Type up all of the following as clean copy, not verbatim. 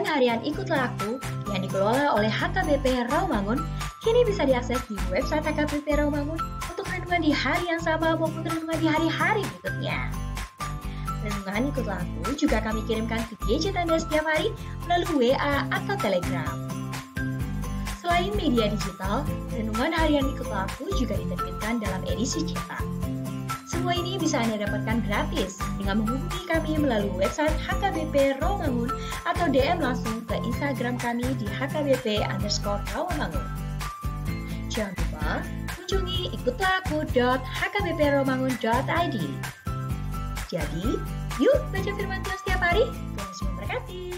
Renungan harian Ikutlah Aku yang dikelola oleh HKBP Rawamangun kini bisa diakses di website HKBP Rawamangun untuk renungan di hari yang sama maupun renungan di hari-hari berikutnya. Renungan Ikutlah Aku juga kami kirimkan ke gadget Anda setiap hari melalui WA atau Telegram. Selain media digital, renungan harian Ikutlah Aku juga diterbitkan dalam edisi cetak. Semua ini bisa Anda dapatkan gratis dengan menghubungi kami melalui website HKBP Rawamangun atau DM langsung ke Instagram kami di HKBP_Rawamangun. Jangan lupa kunjungi ikutlahku.hkbprawamangun.id. Jadi, yuk baca firman Tuhan setiap hari. Tuhan Yesus memberkati.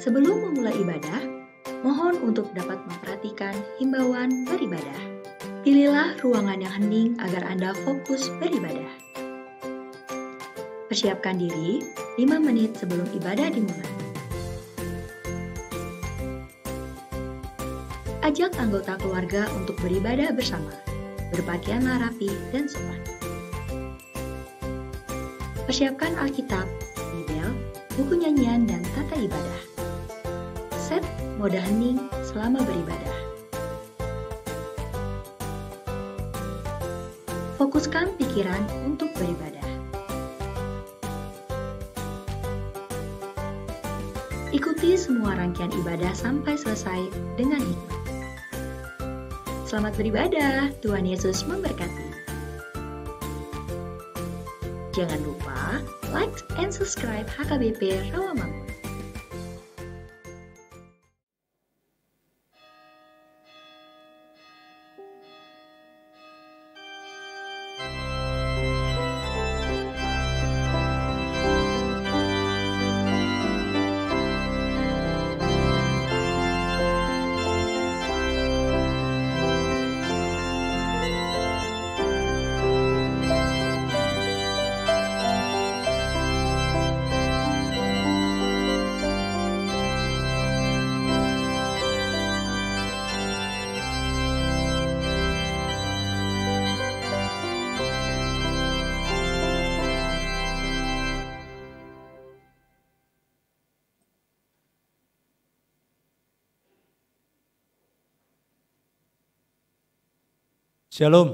Sebelum memulai ibadah, mohon untuk dapat memperhatikan himbauan beribadah. Pilihlah ruangan yang hening agar Anda fokus beribadah. Persiapkan diri 5 menit sebelum ibadah dimulai. Ajak anggota keluarga untuk beribadah bersama. Berpakaianlah rapi dan sopan. Persiapkan Alkitab, Bibel, buku nyanyian, dan tata ibadah. Set mode hening selama beribadah. Fokuskan pikiran untuk beribadah. Ikuti semua rangkaian ibadah sampai selesai dengan hikmat. Selamat beribadah, Tuhan Yesus memberkati. Jangan lupa like and subscribe HKBP Rawamangun. Shalom.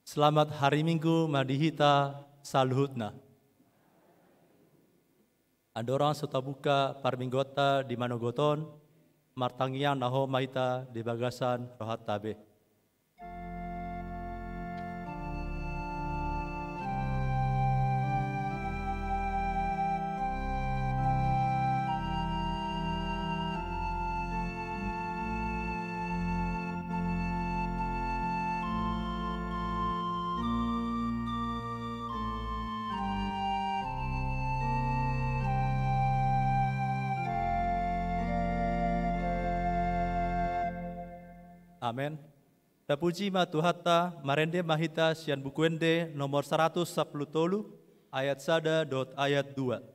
Selamat hari Minggu Madihita Saluhutna. Andorang sota buka parminggota di Manogoton, martangian naho maita di bagasan rohat tabe. Amen. Tapuji ma Tuhata marende mahita sian bukuende nomor 110 ayat 1 ayat 2.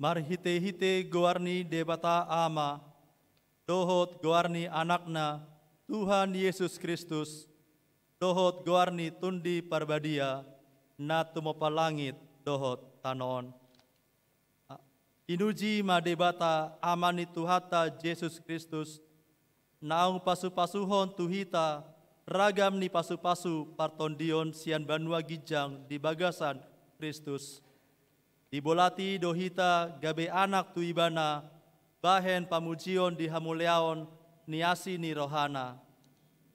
marhite-hite goarni debata ama, dohot goarni anakna, Tuhan Yesus Kristus, dohot goarni tundi parbadia, na tumopalangit dohot tanon. Inuji madebata amani Tuhata Yesus Kristus, naung pasu-pasuhon tuhita, ragam ni pasu-pasu partondion sian banua gijang di bagasan Kristus. Dibolati dohita gabe anak tuibana, bahen pamujion di hamuleaon niasi ni rohana.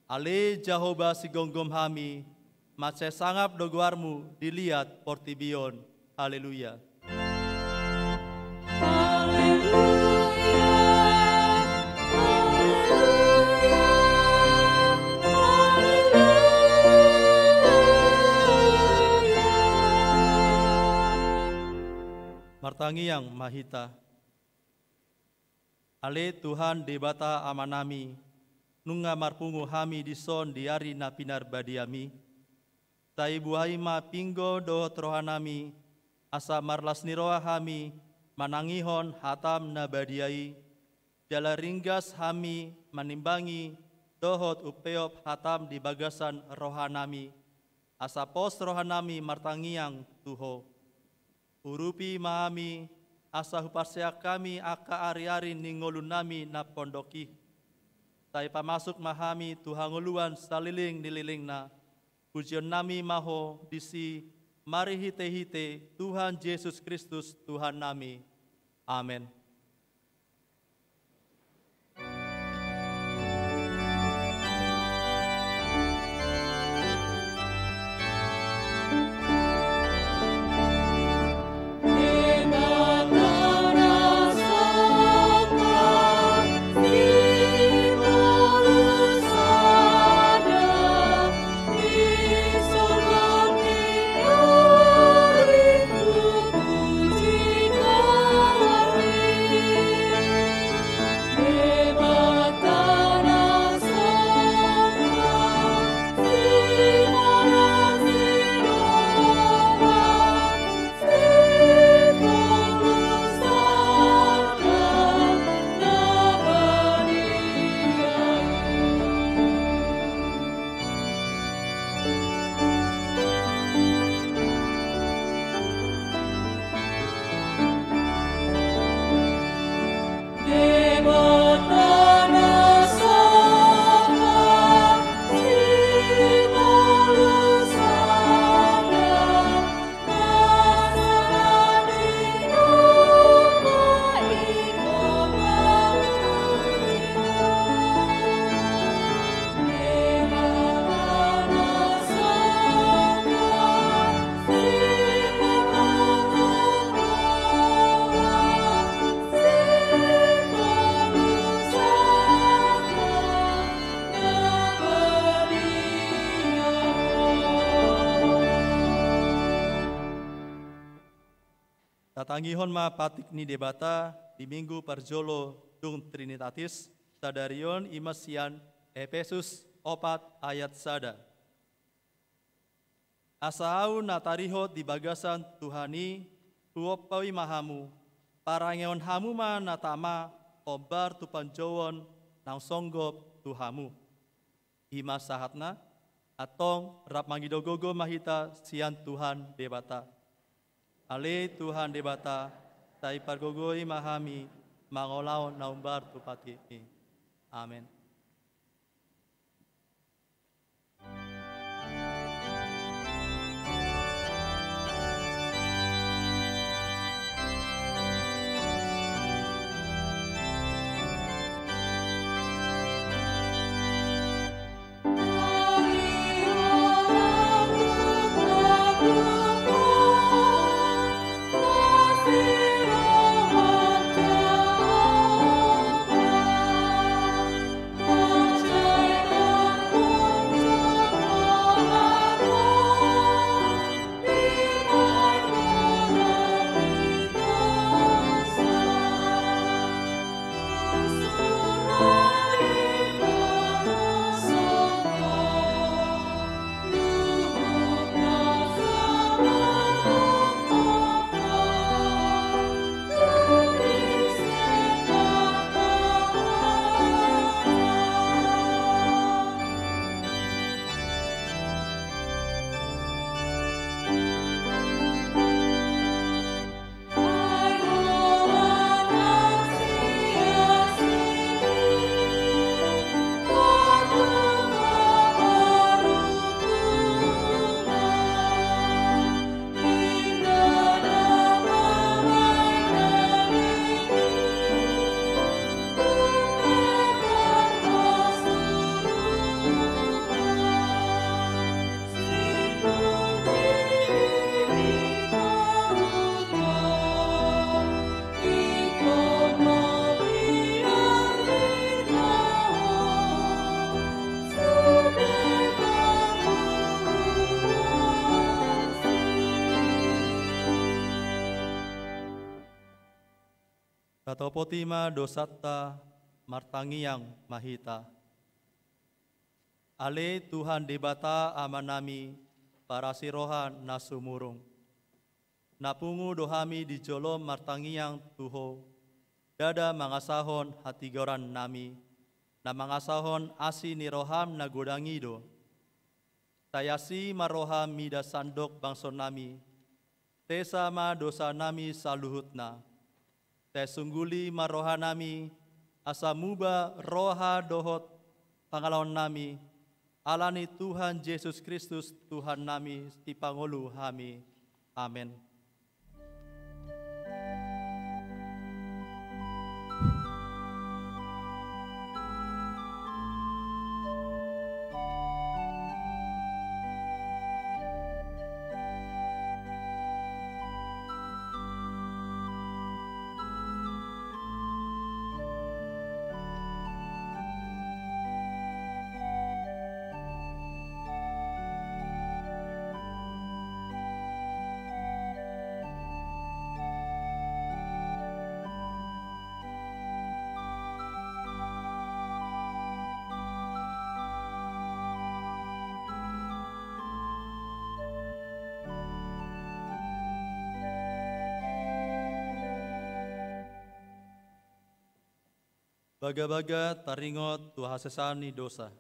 Ale Jahoba sigonggom hami, mace sangap doguarmu dilihat portibion. Haleluya. Martangi yang mahita. Ale Tuhan debata amanami, nunga marpungu hami dison diari na pinar badiami. Tai buhai ma pinggo dohot rohanami, asa marlas niroa hami, manangihon hatam na badiai. Jala ringgas hami manimbangi, dohot upeop hatam di bagasan rohanami. Asa pos rohanami martangiang tuho. Urupi mahami, asa huparseak kami aka ari-ari ningolun nami na pondoki. Tai pamasuk mahami tuhanguluan saliling nililing na. Pujian nami maho disi mari hite-hite Tuhan Yesus Kristus Tuhan nami. Amin. Tatangihon ma patik ni debata di minggu parjolo dung Trinitatis sadarion imasian Efesus 4 ayat sada. Asau natarihot di bagasan Tuhani tuopawi mahamu parangeon hamu ma natama obar tupanjowon nang songgop Tuhamu. Ima sahatna atong rap mangidogogo mahita sian Tuhan debata. Ale Tuhan debata, tai pargogoi mahami, mangolaon naumbar tupati. Amin. Tatopotima dosatta martangiang mahita. Ale Tuhan debata amanami para sirohan nasumurung. Napungu dohami di jolom martangiang tuho. Dada mangasahon hati goran nami. Na mangasahon asi niroham nagodangido. Tayasi maroham mida sandok bangson nami. Tesama dosa nami saluhutna. Tesungguli maroha nami. Asamuba roha dohot pangalawan nami. Alani Tuhan Yesus Kristus Tuhan nami di pangulu kami. Amin. Baga-baga taringot tuha sesani dosa.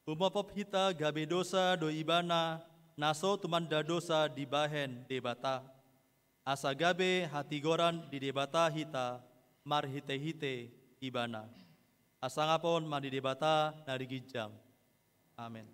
Umapop hita gabe dosa do ibana naso tumanda dosa di bahen debata. Asa gabe hati goran di debata hita mar hite-hite ibana. Asa ngapon mandi debata dari gijang. Amin.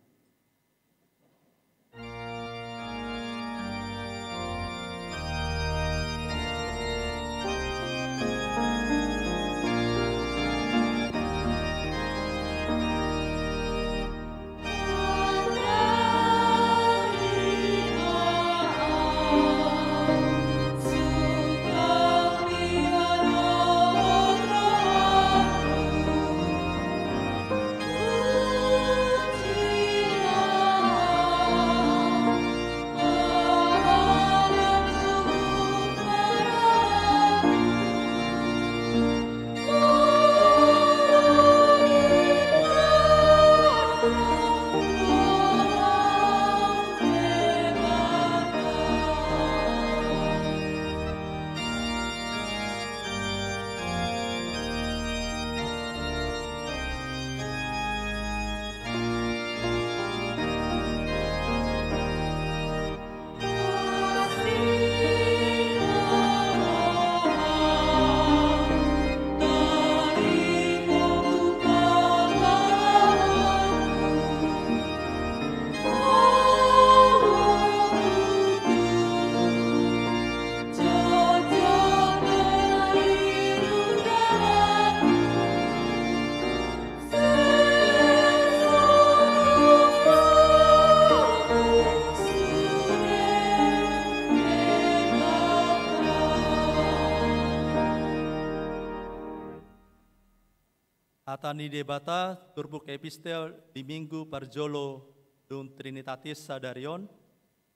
Atani debata turbuk epistel di minggu parjolo dun Trinitatis Sadarion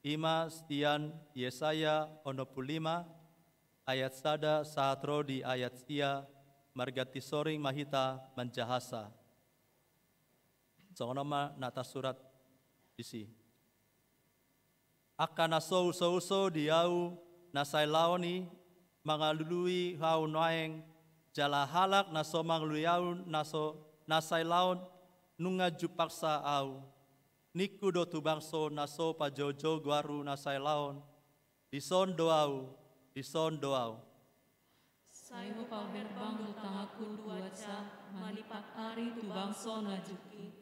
ima stian Yesaya 65 ayat sada saatro di ayat sia margati soring mahita menjahasa. Sonoma nata surat isi. Akan naso uso diau nasai laoni mangalului hau noeng jala halak naso mangluyau naso nasai laon nunga jupaksa au niku do tubangso naso pajojo guaru nasai laon dison doau sayo paberbang do tangaku duaca manipak ari tubangso najuki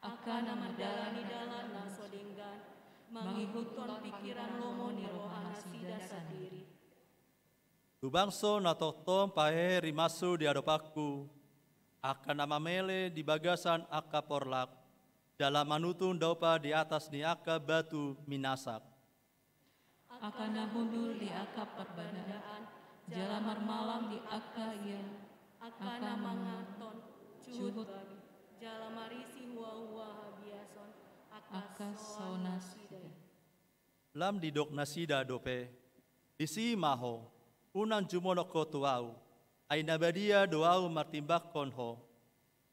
akan namadalani dalan naso denggan mangihuton pikiran lomo ni rohana sida sadiri. Tubangso na totom pahe rimasu di adopaku, akan namamele di bagasan aka porlak, dalam manutun dopa di atas ni aka batu minasak. Akan nahundur di aka perbandaan, jalamar malam di aka ia, akan namangaton cuhut, jalamarisi huwa habiason, aka sonasida. Lam didok nasida dope, disi maho, unan jumonoko tuau, Aina badia doau martimbak konho.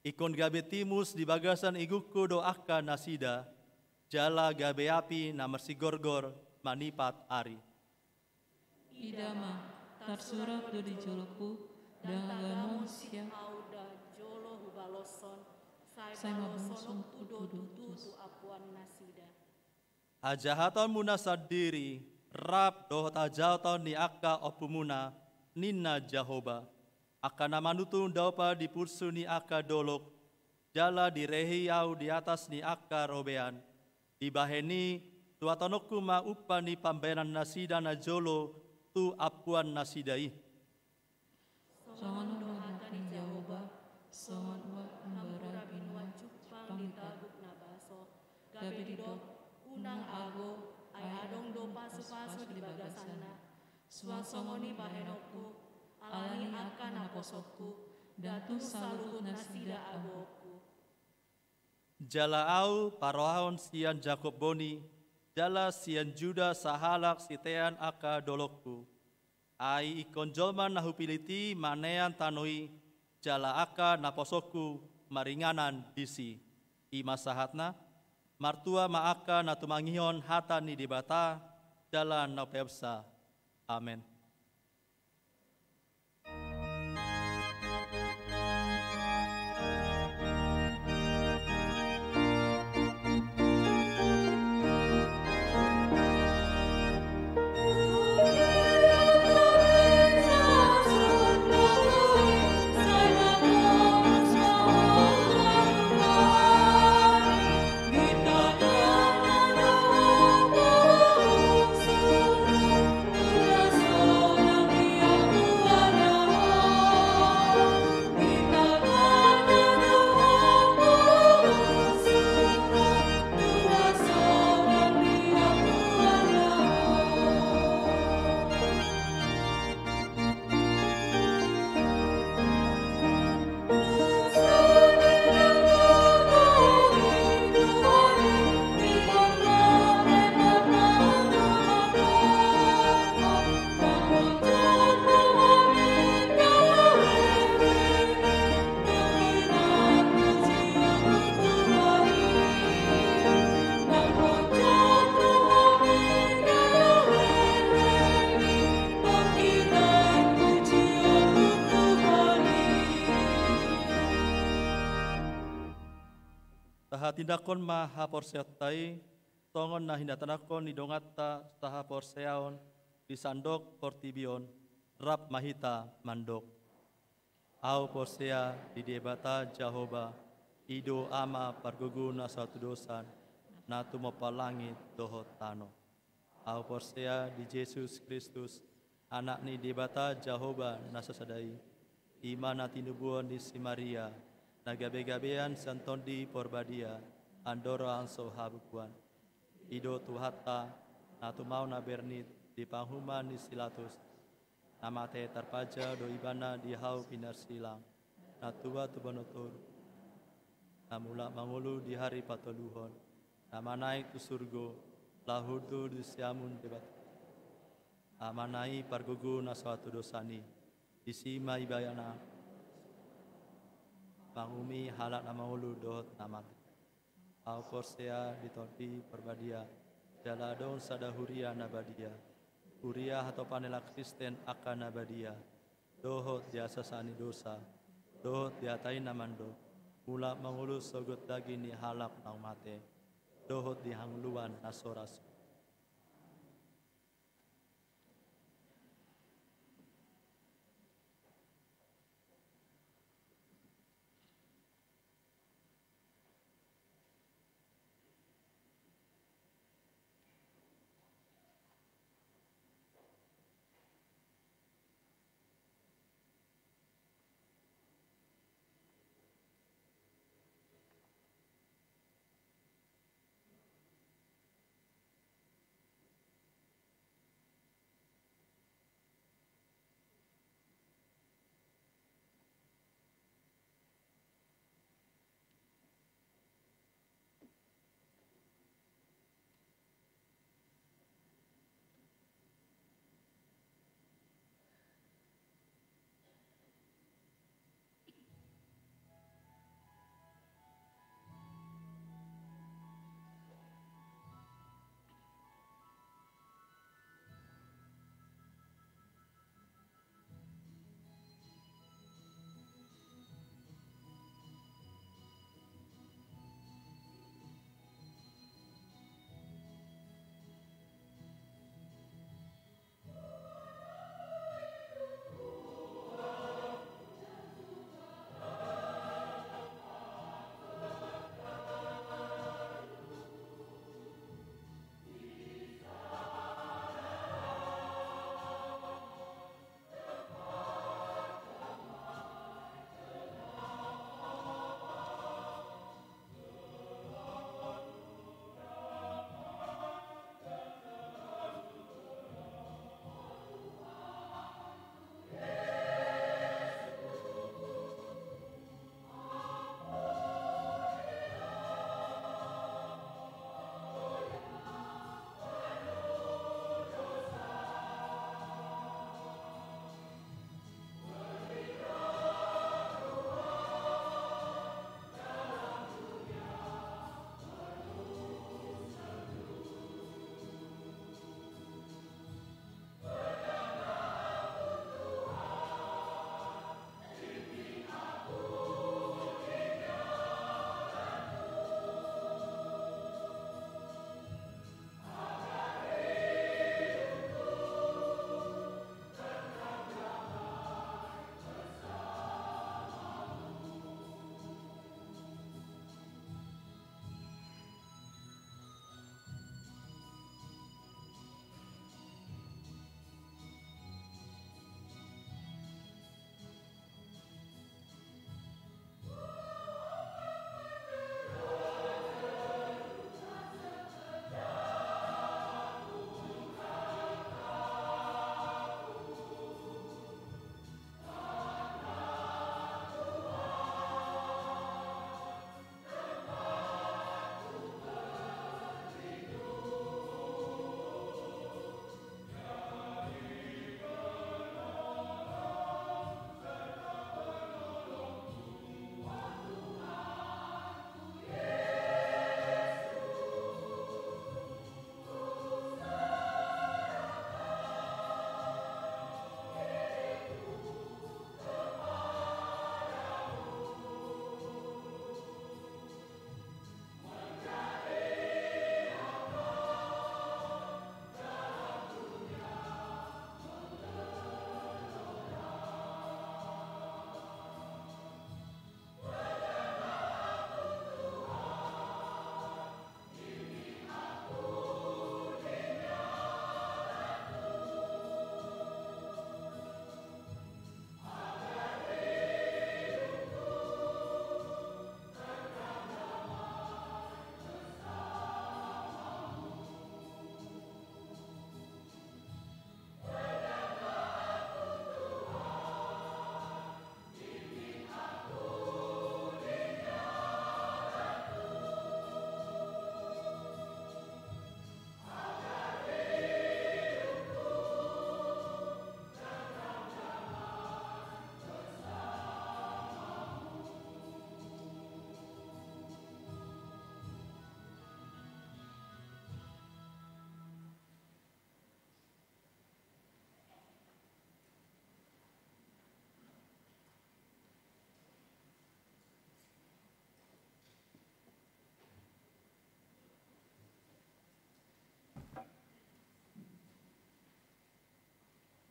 Ikon gabe timus di bagasan iguku doaka nasida. Jala gabe api na marsigorgor manipat ari. Idama tarsurat do di joloku dangagamon siang auda jolo hubaloson saya mabungsung tudo tudutus. apuan nasida. Ajahaton muna sadiri, rap dohot ajahaton ni akka opumuna, ninna Jahoba. Aka namanutun daupa di pursu ni akka dolok, jala direhi au di atas ni akka robean. Di baheni, tuatonokku ma upa ni pambenan nasida na jolo, tu apuan nasidai. Songon wa hatani Jahoba, songon wa ambara binwa Ditaguk nabaso, gabe didok unang ago, ay adong do pasu-pasu di bagasana. Suasongoni bahenokku, alani akan aposokku, datu saluhut nasida agoku. Jala au parohaon sian Jakob boni, jala sian Juda sahalak sitean aka dolokku. Ai ikon jolman nahupiliti manean tanoi, jala aka naposokku maringanan disi. Ima sahatna, martua maaka natumangion hatani dibata, jalan naupepsa. Amin. Tindakon maha porseotai, tongon na hindatanakon ni dongata saha porseaon, di sandok portibion, rap mahita mandok. Au porsea di debata Jahoba, ido ama pargugu na satu dosan, na tumopalangit dohot tano. Au porsea di Yesus Kristus, anak ni debata Jahoba na sasadai, ima na tinubuan di si Maria, nagabe-gabean santondi porbadia, andora anso habukuan. Ido tuhata, natu mau na bernit, di panghuman di silatus. Namate tarpaja do ibana di hau pinar silang. Natua tubanotur. Namula mangulu di hari patoluhon. Nama naik tu surgo, lahudu di siamun debat. Amanai pargugu na suatu dosani. Isima ibayana. Pangumi halak nama ulu dohot namat. Au porsea ditonti perbadia. Jaladon sadahuria nabadia. Huria atau panela Kristen akan nabadia. Dohot diasa sani dosa. Dohot diatai namando. Mula mengulus sogot dagi ni halak nang mate. Dohot dihangluan nasoras.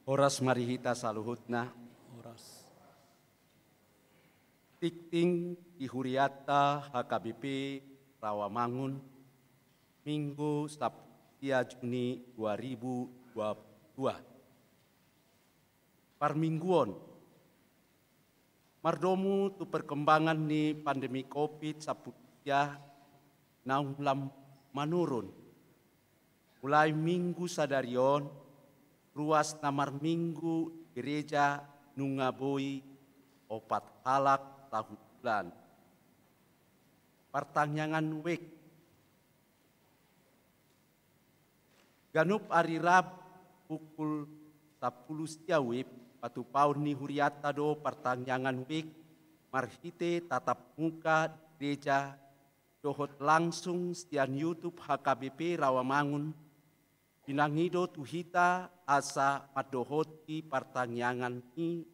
Horas marihita saluhutna. Horas. Tikting Ihuriata HKBP Rawamangun, Minggu 3 Juni 2022. Parmingguon, mardomu tu perkembangan ni pandemi COVID-19 naulam menurun. Mulai minggu sadarion, ruas namar minggu gereja nungaboi opat halak tahu bulan. Pertanyaan wek. Ganup ari Rab pukul 10 siawip patu paun ni huriata do pertanyaan wek marhite tatap muka gereja dohot langsung setian YouTube HKBP Rawamangun pinangido tuhita asa madohoti pertanyaan ni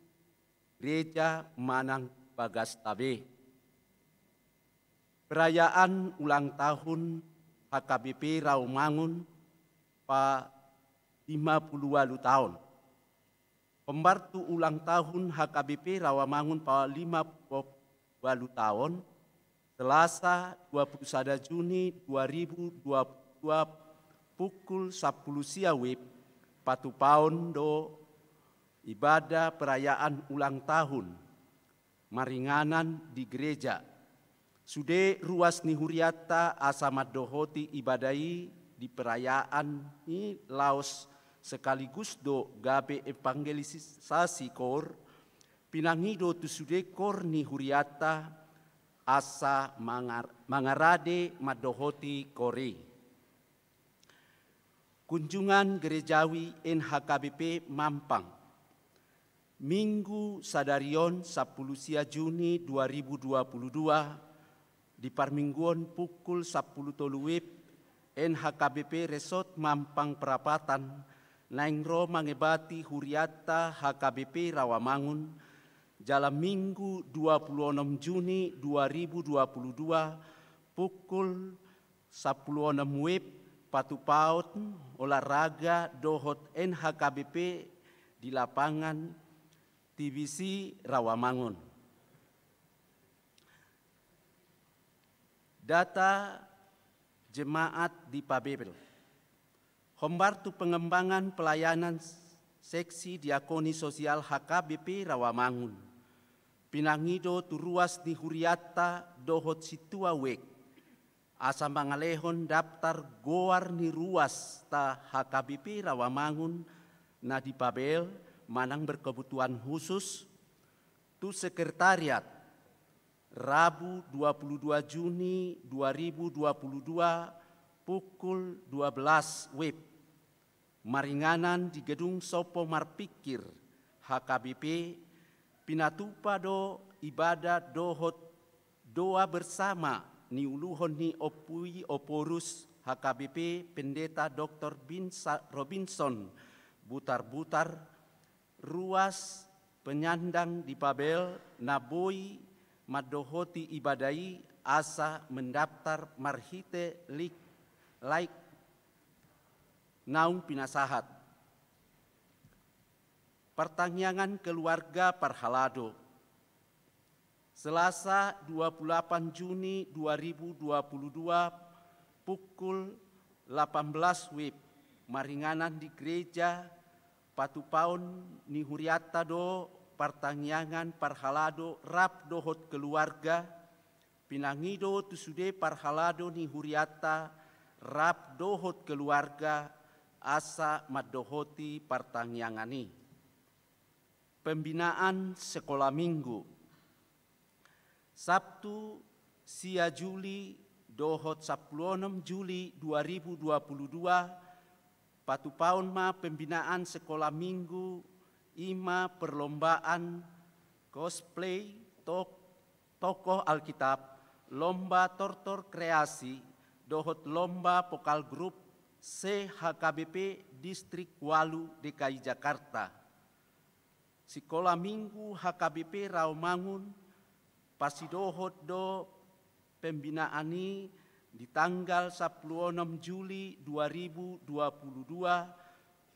gereja manang bagas tabe. Perayaan ulang tahun HKBP Rawamangun pa 50 tahun. Pembartu ulang tahun HKBP Rawamangun pa 50 tahun. Selasa 21 Juni 2022 pukul 10 siawip patu paun do ibadah perayaan ulang tahun maringanan di gereja. Sude ruas ni huriata asamat dohoti ibadai di perayaan ni laos sekaligus do gabe evangelisasi kor pinangido tu sude kor ni huriata asa mangarade madohoti kori. Kunjungan gerejawi NHKBP Mampang. Minggu sadarion 10 Juni 2022 di parmingguan pukul 10 toluwip NHKBP Resort Mampang Perapatan naingro mangebati huriata HKBP Rawamangun jalan Minggu 26 Juni 2022 pukul 10 wib patu paut olahraga dohot NHKBP di lapangan TBC Rawamangun. Data jemaat di Pabebel. Hombartu pengembangan pelayanan seksi diakoni sosial HKBP Rawamangun. Pinangido turuas di huriata dohot situa wek. Asa mangalehon daftar goar ni ruas ta HKBP Rawamangun na di Pabel manang berkebutuhan khusus tu sekretariat Rabu 22 Juni 2022 pukul 12 wib. Maringanan di gedung Sopo Marpikir HKBP pinatupa do ibadah dohot doa bersama ni uluhon ni opui oporus HKBP Pendeta Dr. Robinson butar-butar ruas penyandang di Babel naboi madohoti ibadai asa mendaftar marhite like naung pinasahat. Pertanyaan keluarga Parhalado. Selasa 28 Juni 2022 pukul 18 wib. Maringanan di gereja Patupaun ni huriata do pertanyaan Parhalado rap dohot keluarga pinangido tusude Parhalado ni huriata rap dohot keluarga asa madohoti pertanyaan. Pembinaan sekolah minggu. Sabtu sia Juli dohot 16 Juli 2022 patupaun ma pembinaan sekolah minggu ima perlombaan cosplay tokoh Alkitab, lomba tortor kreasi, dohot lomba vokal grup CHKBP Distrik Walu DKI Jakarta. Sekolah minggu HKBP Rawamangun pasidohot do pembinaan ini di tanggal 16 Juli 2022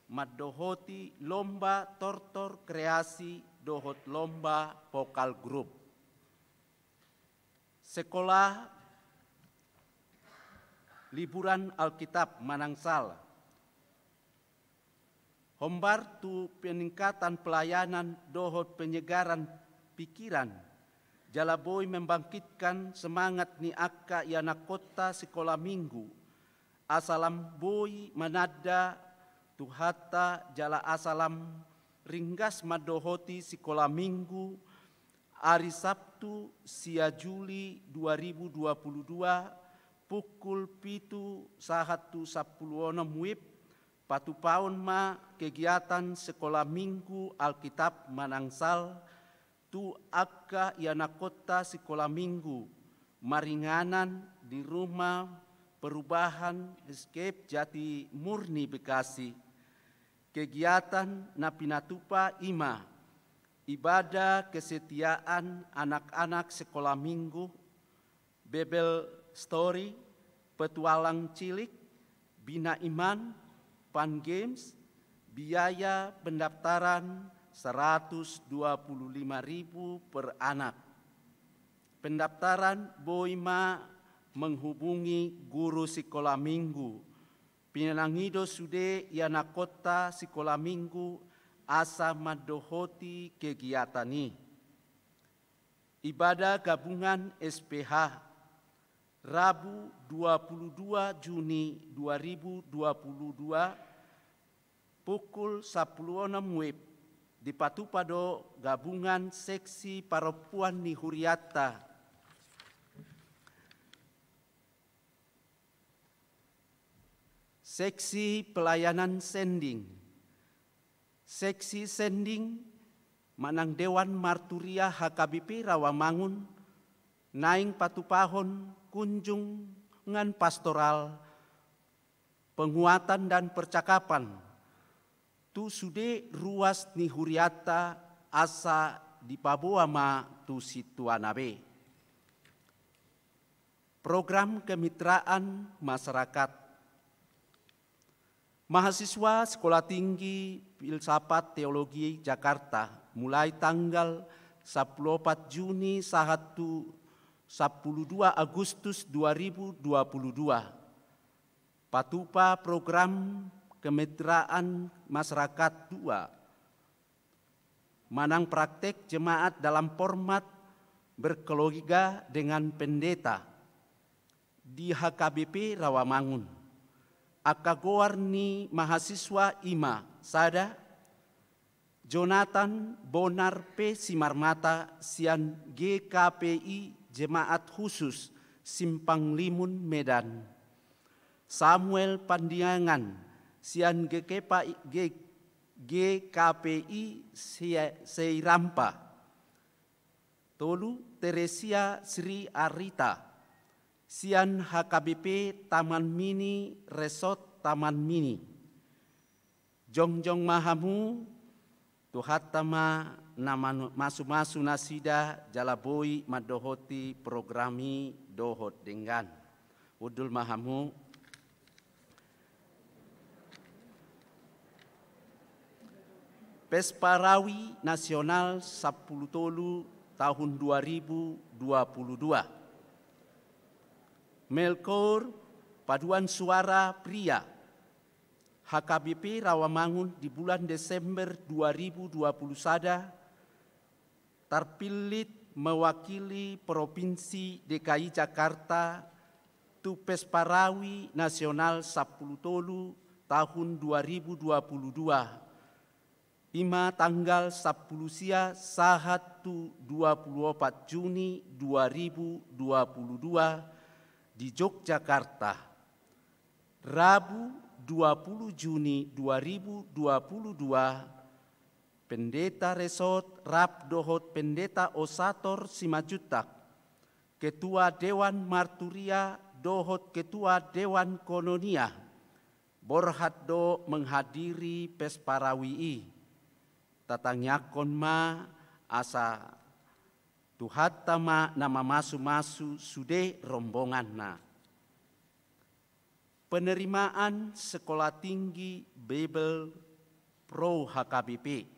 madohoti lomba tortor kreasi dohot lomba vokal grup. Sekolah liburan Alkitab Manangsal. Hombar tu peningkatan pelayanan dohot penyegaran pikiran. Jalaboi membangkitkan semangat ni akka yana kota sekolah minggu. Asalam boi manada tuhata jala asalam ringgas madohoti sekolah minggu hari Sabtu sia Juli 2022 pukul 7.10 WIB patu paun ma kegiatan sekolah minggu Alkitab Manangsal tu akka yana kota sekolah minggu maringanan di rumah perubahan Escape Jati Murni Bekasi. Kegiatan napinatupa ima ibadah kesetiaan anak-anak sekolah minggu, Bible story, petualang cilik, bina iman, fun games, biaya pendaftaran 125.000 per anak. Pendaftaran boima menghubungi guru sekolah minggu. Pinangido sude yana kota sekolah minggu asa madohoti kegiatan ini. Ibadah gabungan SPH Rabu 22 Juni 2022 pukul 10.06 WIB di Patupado gabungan seksi perempuan di Huriata. Seksi pelayanan sending. Seksi sending manang Dewan Marturia HKBP Rawamangun naing patupahon kunjungan pastoral penguatan dan percakapan tu sude ruas ni Huriata asa di Paboama tu Situanabe. Program kemitraan masyarakat. Mahasiswa Sekolah Tinggi Filsafat Teologi Jakarta mulai tanggal 14 Juni 12 Agustus 2022. Patupa program kemitraan masyarakat 2. Manang praktek jemaat dalam format berkeluarga dengan pendeta di HKBP Rawamangun. Akagoarni mahasiswa IMA Sada Jonathan Bonar P. Simarmata Sian GKPI Jemaat Khusus Simpang Limun Medan. Samuel Pandiangan Sian GKPI Seirampa. Tolu Teresia Sri Arita Sian HKBP Taman Mini Resort Taman Mini. Jongjong Mahamu Tuhatama nama masu-masu nasida jalaboi madohoti programi dohot dengan udul Mahamu. Pesparawi Nasional 10 tahun 2022. Melkor Paduan Suara Pria HKBP Rawamangun di bulan Desember 2021 terpilih mewakili Provinsi DKI Jakarta tu Pesparawi Nasional 10 tahun 2022 Ima tanggal 10 sia 1 24 Juni 2022 di Yogyakarta. Rabu 20 Juni 2022 Pendeta Resort Rap Dohot Pendeta Osator Simajutak, Ketua Dewan Marturia Dohot Ketua Dewan Kononia Borhaddo menghadiri Pesparawi tatanyakon ma asa Tuhatama nama masu-masu sude rombongan na. Penerimaan Sekolah Tinggi Bible Pro HKBP.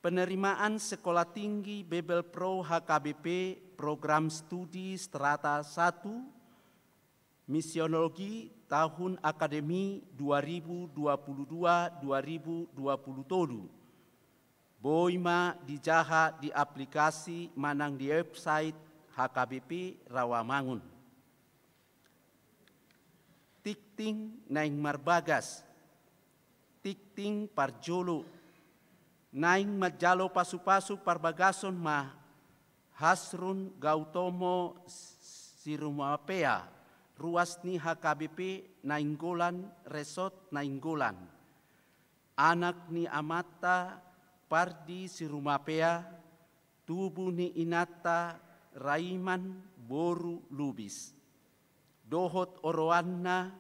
Penerimaan Sekolah Tinggi Bebel Pro HKBP Program Studi Strata 1 Misionologi tahun akademi 2022-2027. Boima dijaha di aplikasi manang di website HKBP Rawamangun. Tikting naing marbagas, tikting parjolo, naing majalo pasu-pasu parbagason ma Hasrun Gautomo Sirumapea, ruasni HKBP Nainggolan Resort Nainggolan. Anak ni Amata Pardi Sirumapea, tubuh ni Inata Raiman Boru Lubis. Dohot Oroanna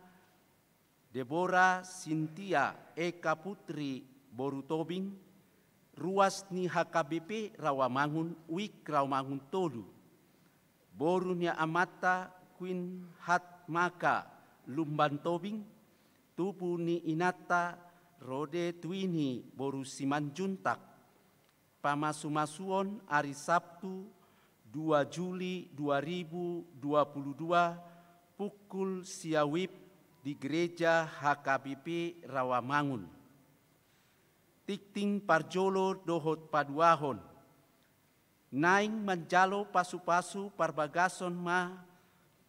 Deborah Sintia Eka Putri Boru Tobing, ruas ni HKBP Rawamangun Wik Rawamangun Tolu. Boru ni Amata Queen Hat Maka Lumban Tobing, tubuh ni Inata Rode Twini Boru Simanjuntak. Pamasu-masuon hari Sabtu 2 Juli 2022 pukul siawip di gereja HKBP Rawamangun. Tikting parjolo dohot paduahon. Naing manjalo pasu-pasu parbagason ma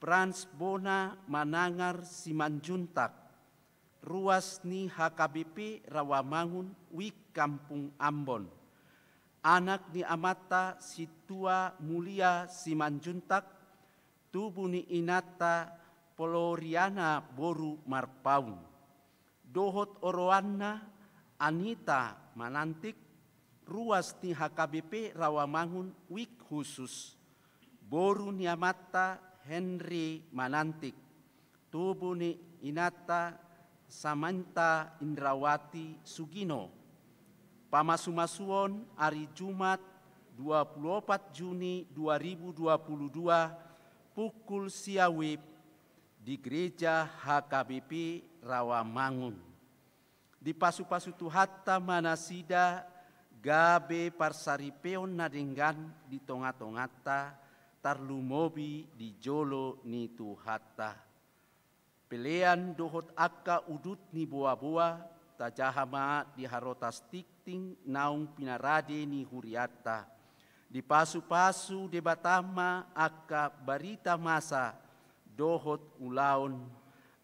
Frans Bona Manangar Simanjuntak. Ruas ni HKBP Rawamangun Wik Kampung Ambon. Anak ni Amata Situa Mulia Simanjuntak, tubuh ni Inata Poloriana Boru Marpaun. Dohot Oroanna Anita Manantik, ruas ni HKBP Rawamangun Wik khusus. Boru ni Amata Henry Manantik, tubuh ni Inata Samantha Indrawati Sugino. Pamasu-masuon hari Jumat 24 Juni 2022 pukul siawip di gereja HKBP Rawamangun. Di pasu-pasu tuhata manasida gabe parsaripeon nadenggan di tonga-tongata tarlumobi di jolo ni tuhata. Pelean dohot akka udut ni boa-boa tajahama di harotas tikting naung pinarade ni huriata. Di pasu-pasu debatama akka barita masa dohot ulaon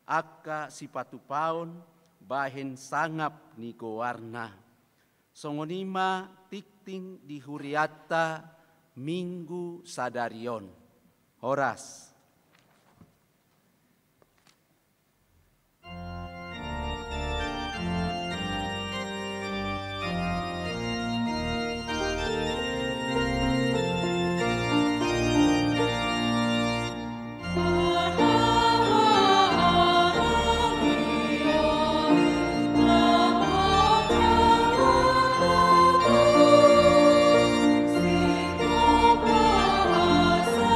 akka sipatu paon bahen sangap ni gowarna. Songonima tikting di huriata minggu sadarion. Horas. Siko bahasa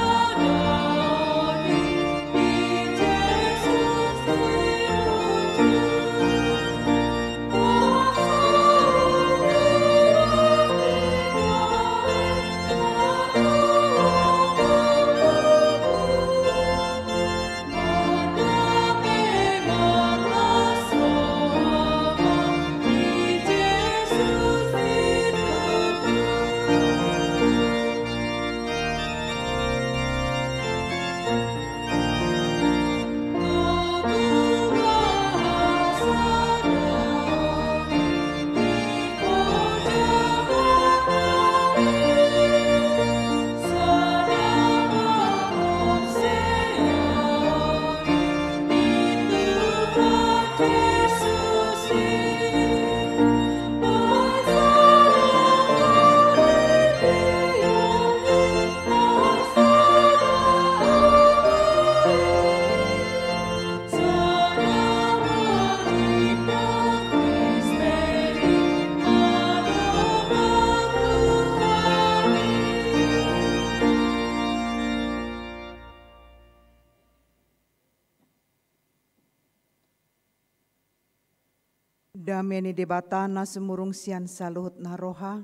Damiani debatana semurung sian saluhut naroha.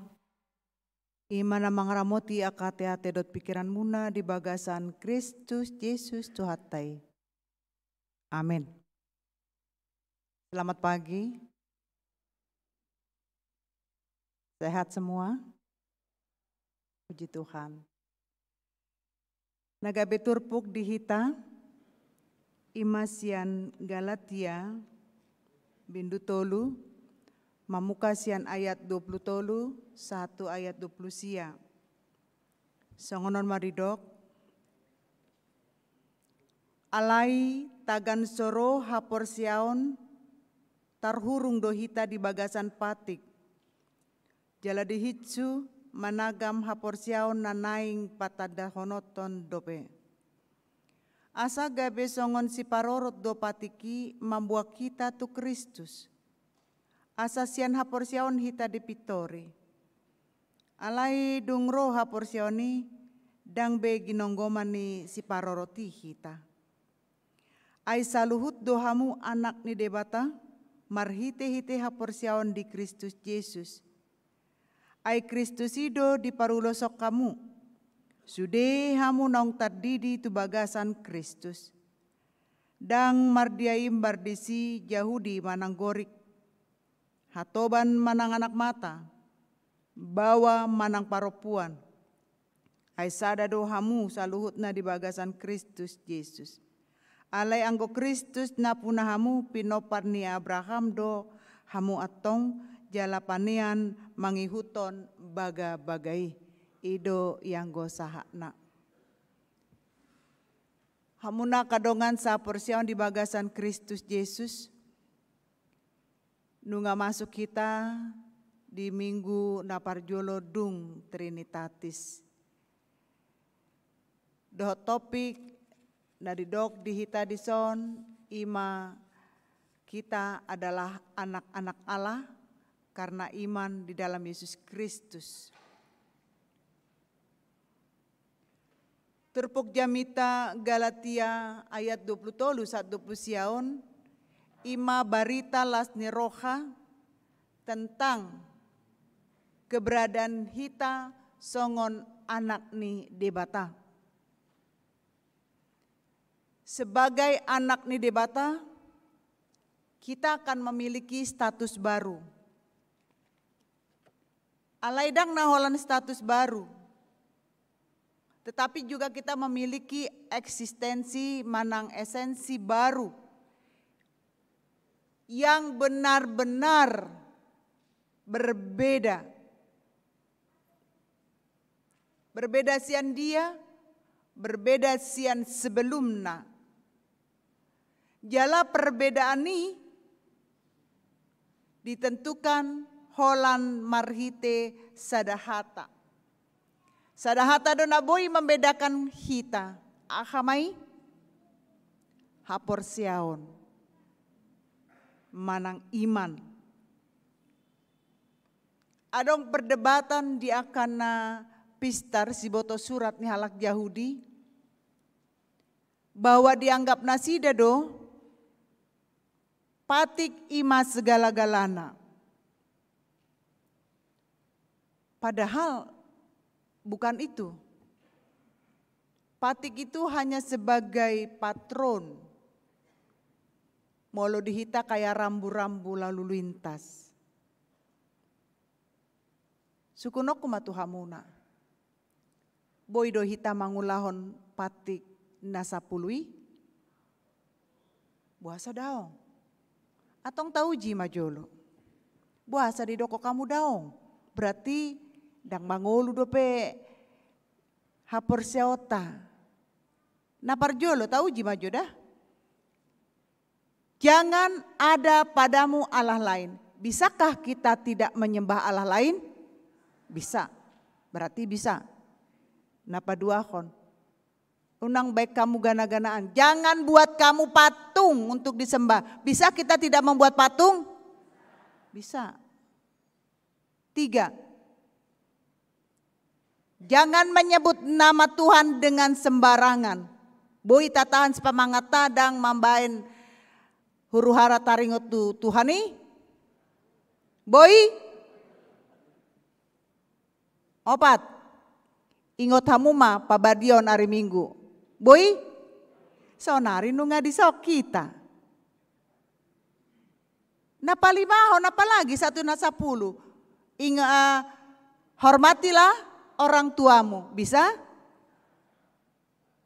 Imana mangramoti akate-ate dot pikiran muna di bagasan Kristus Yesus Tuhatai. Amin. Selamat pagi. Sehat semua? Puji Tuhan. Nagabe turpuk dihita. Imasian Galatia bindu tolu, mamukasian ayat 20 tolu, 1 ayat 20 sia. Songonon maridok, alai tagan soro hapor siaon, tarhurung dohita di bagasan patik. Jala dihitsu managam hapor siaon nanaing patada honoton dope. Asa gabe songon si parorot do patiki membuat kita tu Kristus. Asa sian hapor siaon hita di pitori. Alai dungro hapor sioni dang be ginonggoman ni si paroroti hita. Ai saluhut dohamu anak ni debata marhite-hite hapor siaon di Kristus Yesus. Ai Kristus ido di parulosok kamu. Sude hamu naung tardidi tu bagasan Kristus. Dang mardiaim bardisi Yahudi manang gorik. Hatoban manang anak mata. Bawa manang paropuan. Ai sadado hamu saluhutna di bagasan Kristus Yesus. Alai anggo Kristus na punah hamu pinopar ni Abraham do hamu atong jalapanian mangihuton baga-bagai. Ido yang gosahakna. Hamuna kadongan sa porsion di bagasan Kristus Yesus. Nunga masuk kita di minggu naparjolo dung Trinitatis. Doh topik na didok dihita dison ima kita adalah anak-anak Allah karena iman di dalam Yesus Kristus. Terpuk jamita Galatia ayat 20 tolu 1 siaon ima barita las niroha tentang keberadaan hita songon anak ni debata. Sebagai anak ni debata kita akan memiliki status baru. Alaidang naholan status baru. Tetapi juga kita memiliki eksistensi manang esensi baru yang benar-benar berbeda. Berbeda sian dia, berbeda sian sebelumna. Jala perbedaan ini ditentukan holan marhite sadahata. Sadahata do naboi membedakan hita. Ahamai hapor siaon. Manang iman. Adong perdebatan di akana pistar si boto surat ni halak Yahudi. Bahwa dianggap nasida do. Patik ima segala-galana. Padahal bukan itu. Patik itu hanya sebagai patron. Molo dihita kayak rambu-rambu lalu lintas. Sukunok kumatuhamuna. Boy do hita mangulahon patik nasapului. Buasa daong. Atong tahu jima jolo. Buasa di doko kamu daong. Berarti dang mangolu dope hapor seota. Naparjolo tahu jima jodah. Jangan ada padamu Allah lain. Bisakah kita tidak menyembah Allah lain? Bisa. Berarti bisa. Napa duakon. Unang baik kamu gana-ganaan. Jangan buat kamu patung untuk disembah. Bisa kita tidak membuat patung? Bisa. 3. Jangan menyebut nama Tuhan dengan sembarangan. Boi tatahan sepamangata dang mambain huru hara taringot tu Tuhani. Boy? Opat. Ingot hamuma pabadion hari Minggu. Boy? Sonari nunga disok kita. Napa 5, napa lagi 1 na 10. Hormatilah orang tuamu. Bisa?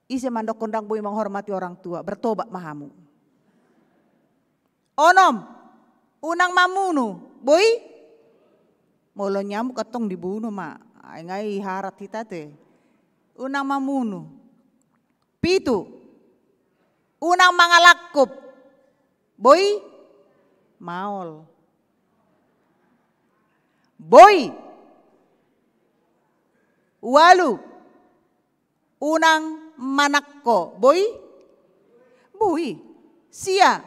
Ise mandok kondang boy menghormati orang tua. Bertobat mahamu. Onom. Unang mamunu. Boy? Molo nyamuk ketong dibunuh mak. Ngai harat kita teh. Unang mamunu. 7. Unang mangalakup. Boy? Maol. Boy? 8. Unang manakko. Boy? Boy? Sia?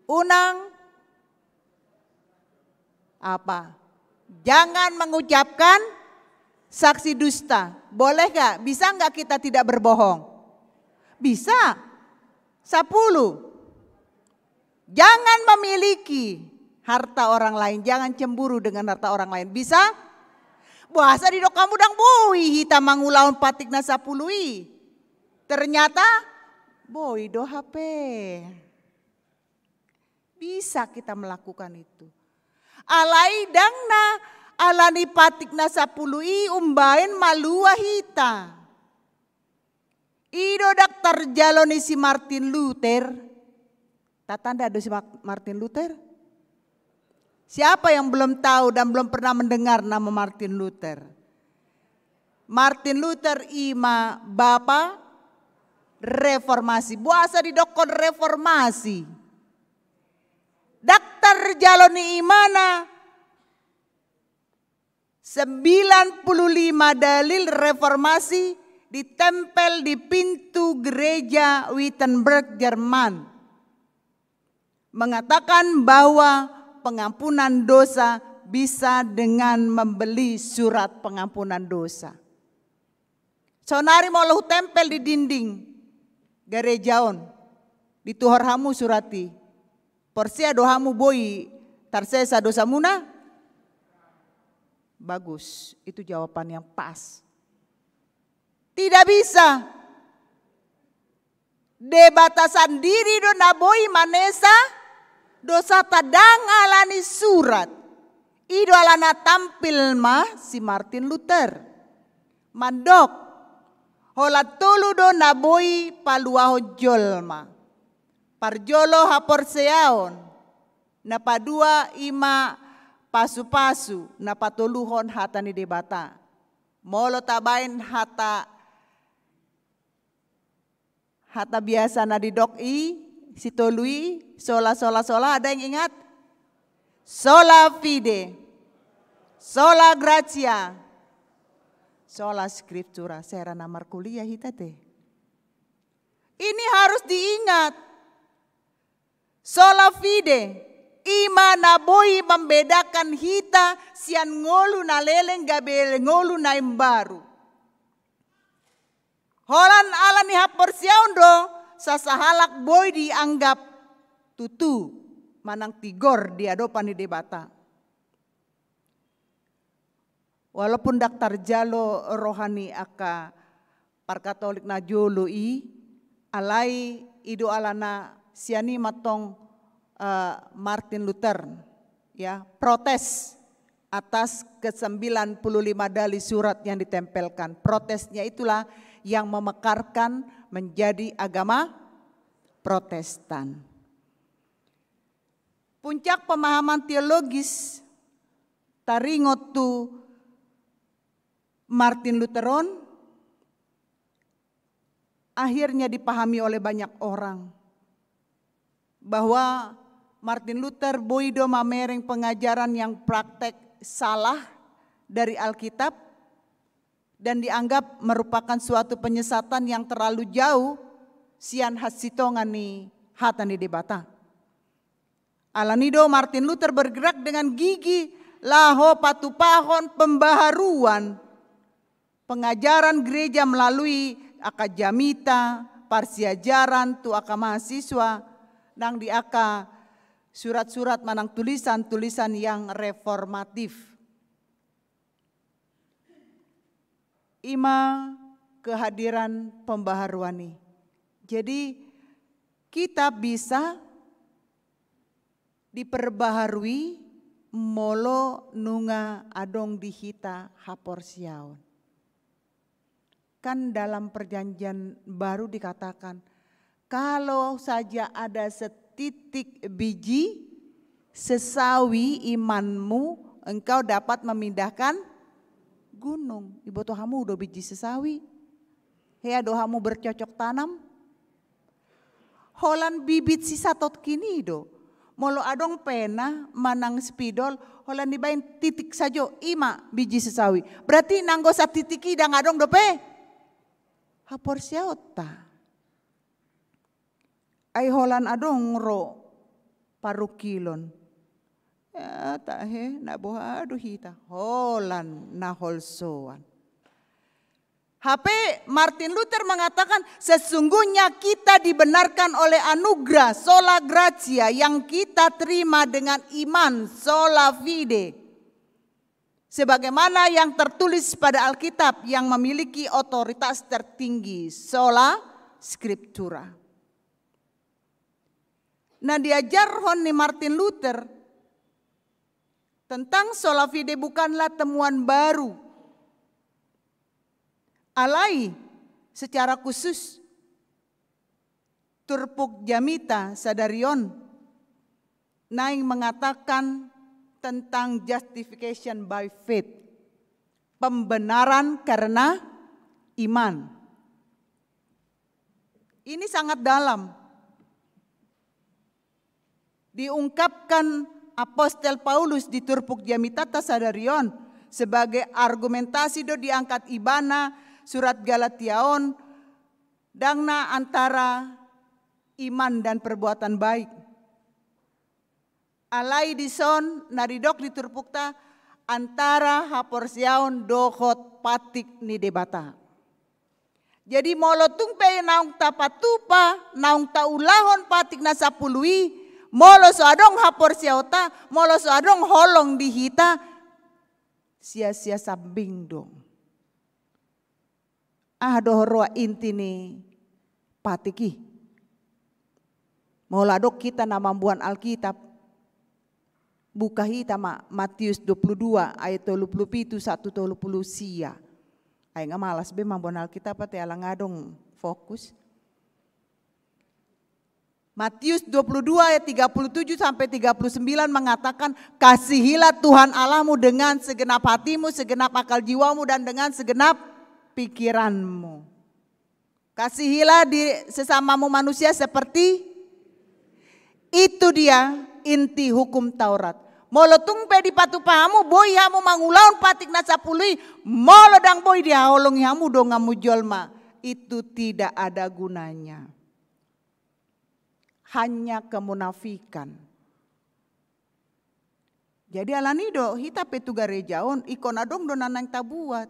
Unang apa? Jangan mengucapkan saksi dusta. Boleh gak? Bisa gak kita tidak berbohong? Bisa. 10. Jangan memiliki harta orang lain. Jangan cemburu dengan harta orang lain. Bisa? Bahasa di dok kamu dang boi. Hita mangulaun patik na 10. Ternyata boi do HP. Bisa kita melakukan itu. Alai dangna alani patik na 10 umbain malua hita. Ido daktar jaloni si Martin Luther. Tatanda ada si Martin Luther? Siapa yang belum tahu dan belum pernah mendengar nama Martin Luther? Martin Luther ima bapa reformasi. Buasa di dokon reformasi. Daktar jaloni imana 95 dalil reformasi ditempel di pintu gereja Wittenberg, Jerman. Mengatakan bahwa pengampunan dosa bisa dengan membeli surat pengampunan dosa. Sonari mau lahu tempel di dinding gerejaon. Dituhorhamu surati. Porsia dohamu boy tarsesa dosa muna. Bagus, itu jawaban yang pas. Tidak bisa. Debatasan diri do naboi manesa dosa tadang alani surat. Ido alana tampil mah si Martin Luther. Mandok. Hola tolu do naboi paluaho jolma. Parjolo haporseaon. Napadua ima pasu-pasu. Napatoluhon hata ni debata. Molo tabain hata biasa na didok-i. Si tolui, sola ada yang ingat? Sola fide, sola gratia, sola scriptura. Sera namar kuliah hita teh. Ini harus diingat. Sola fide, ima na boy membedakan hita sian ngolu na leleng gabel ngolu na imbaru. Holan ala ni haporsiaun do. Sasahalak boy dianggap tutu manang tigor di adopan di debata. Walaupun daktar jalo rohani aka parkatolik na jolo alai ido alana siani matong Martin Luther ya protes atas ke-95 dalil surat yang ditempelkan. Protesnya itulah yang memekarkan menjadi agama Protestan. Puncak pemahaman teologis taringot tu Martin Lutheron akhirnya dipahami oleh banyak orang bahwa Martin Luther boido mamereng pengajaran yang praktek salah dari Alkitab dan dianggap merupakan suatu penyesatan yang terlalu jauh sian hasitongan ni hatani debata. Alanido Martin Luther bergerak dengan gigi laho patupahon pembaharuan pengajaran gereja melalui akademita, parsiajaran tu aka mahasiswa nang di aka surat-surat manang tulisan-tulisan yang reformatif. Ima kehadiran pembaharuan. Jadi kita bisa diperbaharui molo nunga adong dihita haporsiaon. Kan dalam perjanjian baru dikatakan, kalau saja ada setitik biji sesawi imanmu, engkau dapat memindahkan gunung. Ibu tohamu udah biji sesawi. Hea dohamu bercocok tanam. Holan bibit sisa tot kini do. Molo adong pena manang spidol, holan dibain titik sajo ima biji sesawi. Berarti nanggo sa titiki dang adong dope. Hapor siauta. Ay holan adong ro parukilon. Ya tahe na boha adu hita. Holan na holsoan. HP Martin Luther mengatakan sesungguhnya kita dibenarkan oleh anugerah sola gratia yang kita terima dengan iman sola fide. Sebagaimana yang tertulis pada Alkitab yang memiliki otoritas tertinggi sola scriptura. Nah diajar ni Martin Luther tentang sola fide bukanlah temuan baru. Alai secara khusus Turpuk Jamita Sadarion Naing mengatakan tentang justification by faith, pembenaran karena iman. Ini sangat dalam. Diungkapkan Apostel Paulus di Turpuk Jamita Sadarion sebagai argumentasi do diangkat ibana surat Galatiaon dangna antara iman dan perbuatan baik. Alai dison naridok diturpukta antara haporsiaon dohot patik ni debata. Jadi molotung pe naung tapatupa naung taulahon patik na sapului molo so adong haporsiauta molo so adong holong dihita sia-sia sambing dong. Dohroa inti ni patiki. Moladok kita nama buan Alkitab. Buka hita Matius 22 ayat 27 1 sia. Ay nga malas be mambuan Alkitab pati alang adong fokus. Matius 22 ayat 37 sampai 39 mengatakan kasihilah Tuhan Allahmu dengan segenap hatimu, segenap akal jiwamu dan dengan segenap pikiranmu. Kasihilah di sesamamu manusia seperti itu dia inti hukum Taurat. Molo tungpe di patu pahamu boy hamu mangulaun patik na sapului molo dang boy dia holong hamu do ngamu jolma. Itu tidak ada gunanya. Hanya kemunafikan. Jadi alanido hita petu garejaon ikon adong do nanang tabuat.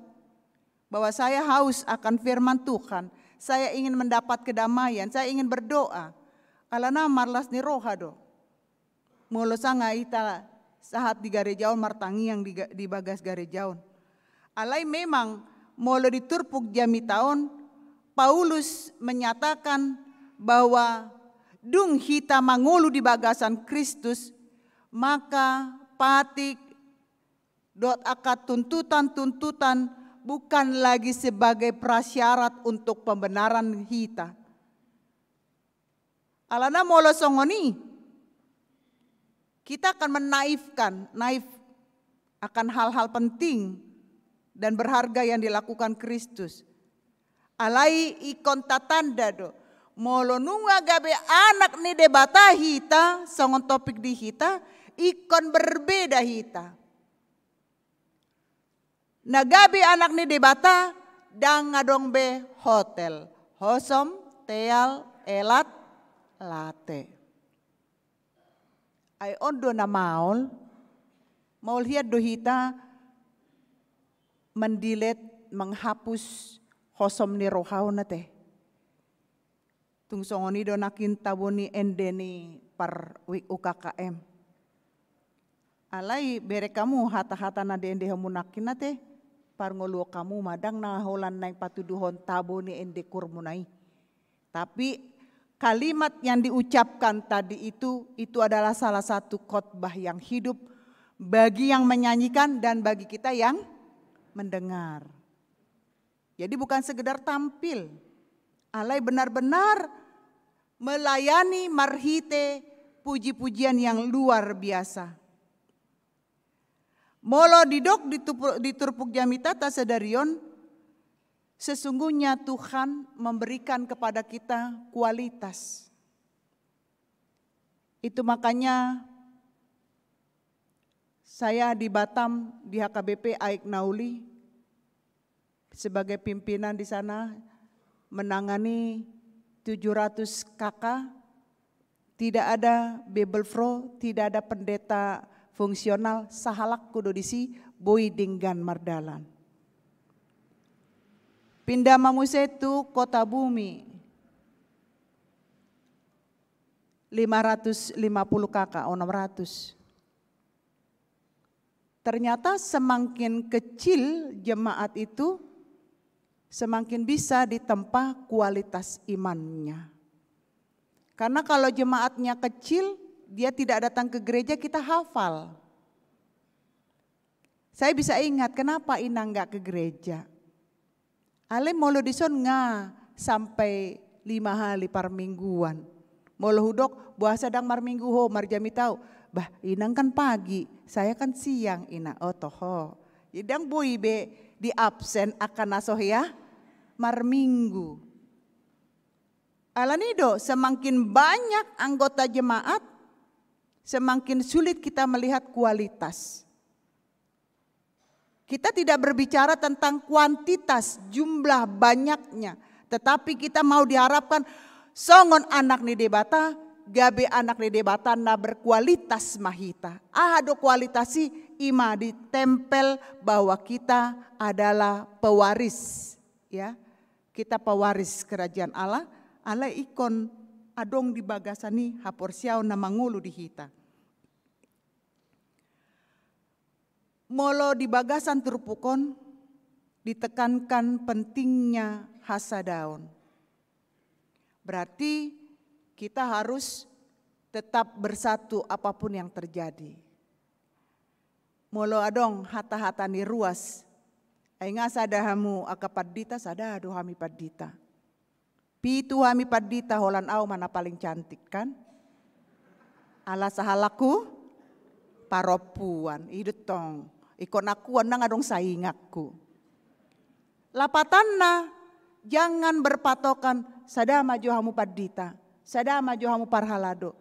Bahwa saya haus akan firman Tuhan, saya ingin mendapat kedamaian, saya ingin berdoa. Alana marlas ni rohado. Molo sanga ita saat di garejaon martangi yang di bagas garejaon. Alai memang molo di Turpuk Jamitaon, Paulus menyatakan bahwa dung hita mangulu di bagasan Kristus, maka patik dot akat tuntutan-tuntutan bukan lagi sebagai prasyarat untuk pembenaran hita. Alana molo songoni, kita akan naif akan hal-hal penting dan berharga yang dilakukan Kristus. Alai ikon tatanda do, molo nunga gabe anak ni debata hita, songon topik di hita, ikon berbeda hita. Nagabi anak ni debata dang ngadong be hotel, hosom, teal, elat, late. Ay ondo na maul hiat do hita mendilet menghapus hosom ni rohau na te. Tung songoni do nakin tabuni endeni par UKKM. Alai bere kamu hata-hata na ende hamunakin nate par ngoluo kamu madang na holan naing patuduhon tabo ni ende kurmunai. Tapi kalimat yang diucapkan tadi itu adalah salah satu khotbah yang hidup bagi yang menyanyikan dan bagi kita yang mendengar. Jadi bukan sekedar tampil, alai benar-benar melayani marhite puji-pujian yang luar biasa. Molo didok diturpuk jamitata sedarion, sesungguhnya Tuhan memberikan kepada kita kualitas. Itu makanya saya di Batam di HKBP Aik Nauli sebagai pimpinan di sana menangani 700 kakak, tidak ada Bebelfro, tidak ada pendeta fungsional, sahalak kudodisi boi dinggan mardalan. Pindah Mamusetu Kota Bumi 550 kakak, 600. Ternyata semakin kecil jemaat itu, semakin bisa ditempa kualitas imannya. Karena kalau jemaatnya kecil, dia tidak datang ke gereja, kita hafal. Saya bisa ingat kenapa Ina enggak ke gereja. Ale molo dison nga sampai 5 hari par mingguan. Molo hudok buah sedang mar minggu ho mar jami tahu. Bah Inang kan pagi, saya kan siang Ina. Oh toho. Idang bui be di absen akan nasoh ya mar minggu. Alanido semakin banyak anggota jemaat, semakin sulit kita melihat kualitas. Kita tidak berbicara tentang kuantitas, jumlah banyaknya. Tetapi kita mau diharapkan songon anak ni debata, gabe anak ni debata na berkualitas mahita. Ahado kualitasi ima ditempel bahwa kita adalah pewaris. Ya, kita pewaris kerajaan Allah. Allah ikon adong di bagasani haporsiao na mangulu di hita. Molo di bagasan turpukon ditekankan pentingnya hasadaon. Berarti kita harus tetap bersatu apapun yang terjadi. Molo adong hata-hata ni ruas. Ainga sadahamu akapadita sadado hami padita. Pitu hami padita holan au mana paling cantik kan? Ala sahalaku paropuan idut tong. Ikon aku nang adong saingakku. Lapatanna jangan berpatokan sada maju hamu padita, sada maju hamu parhalado.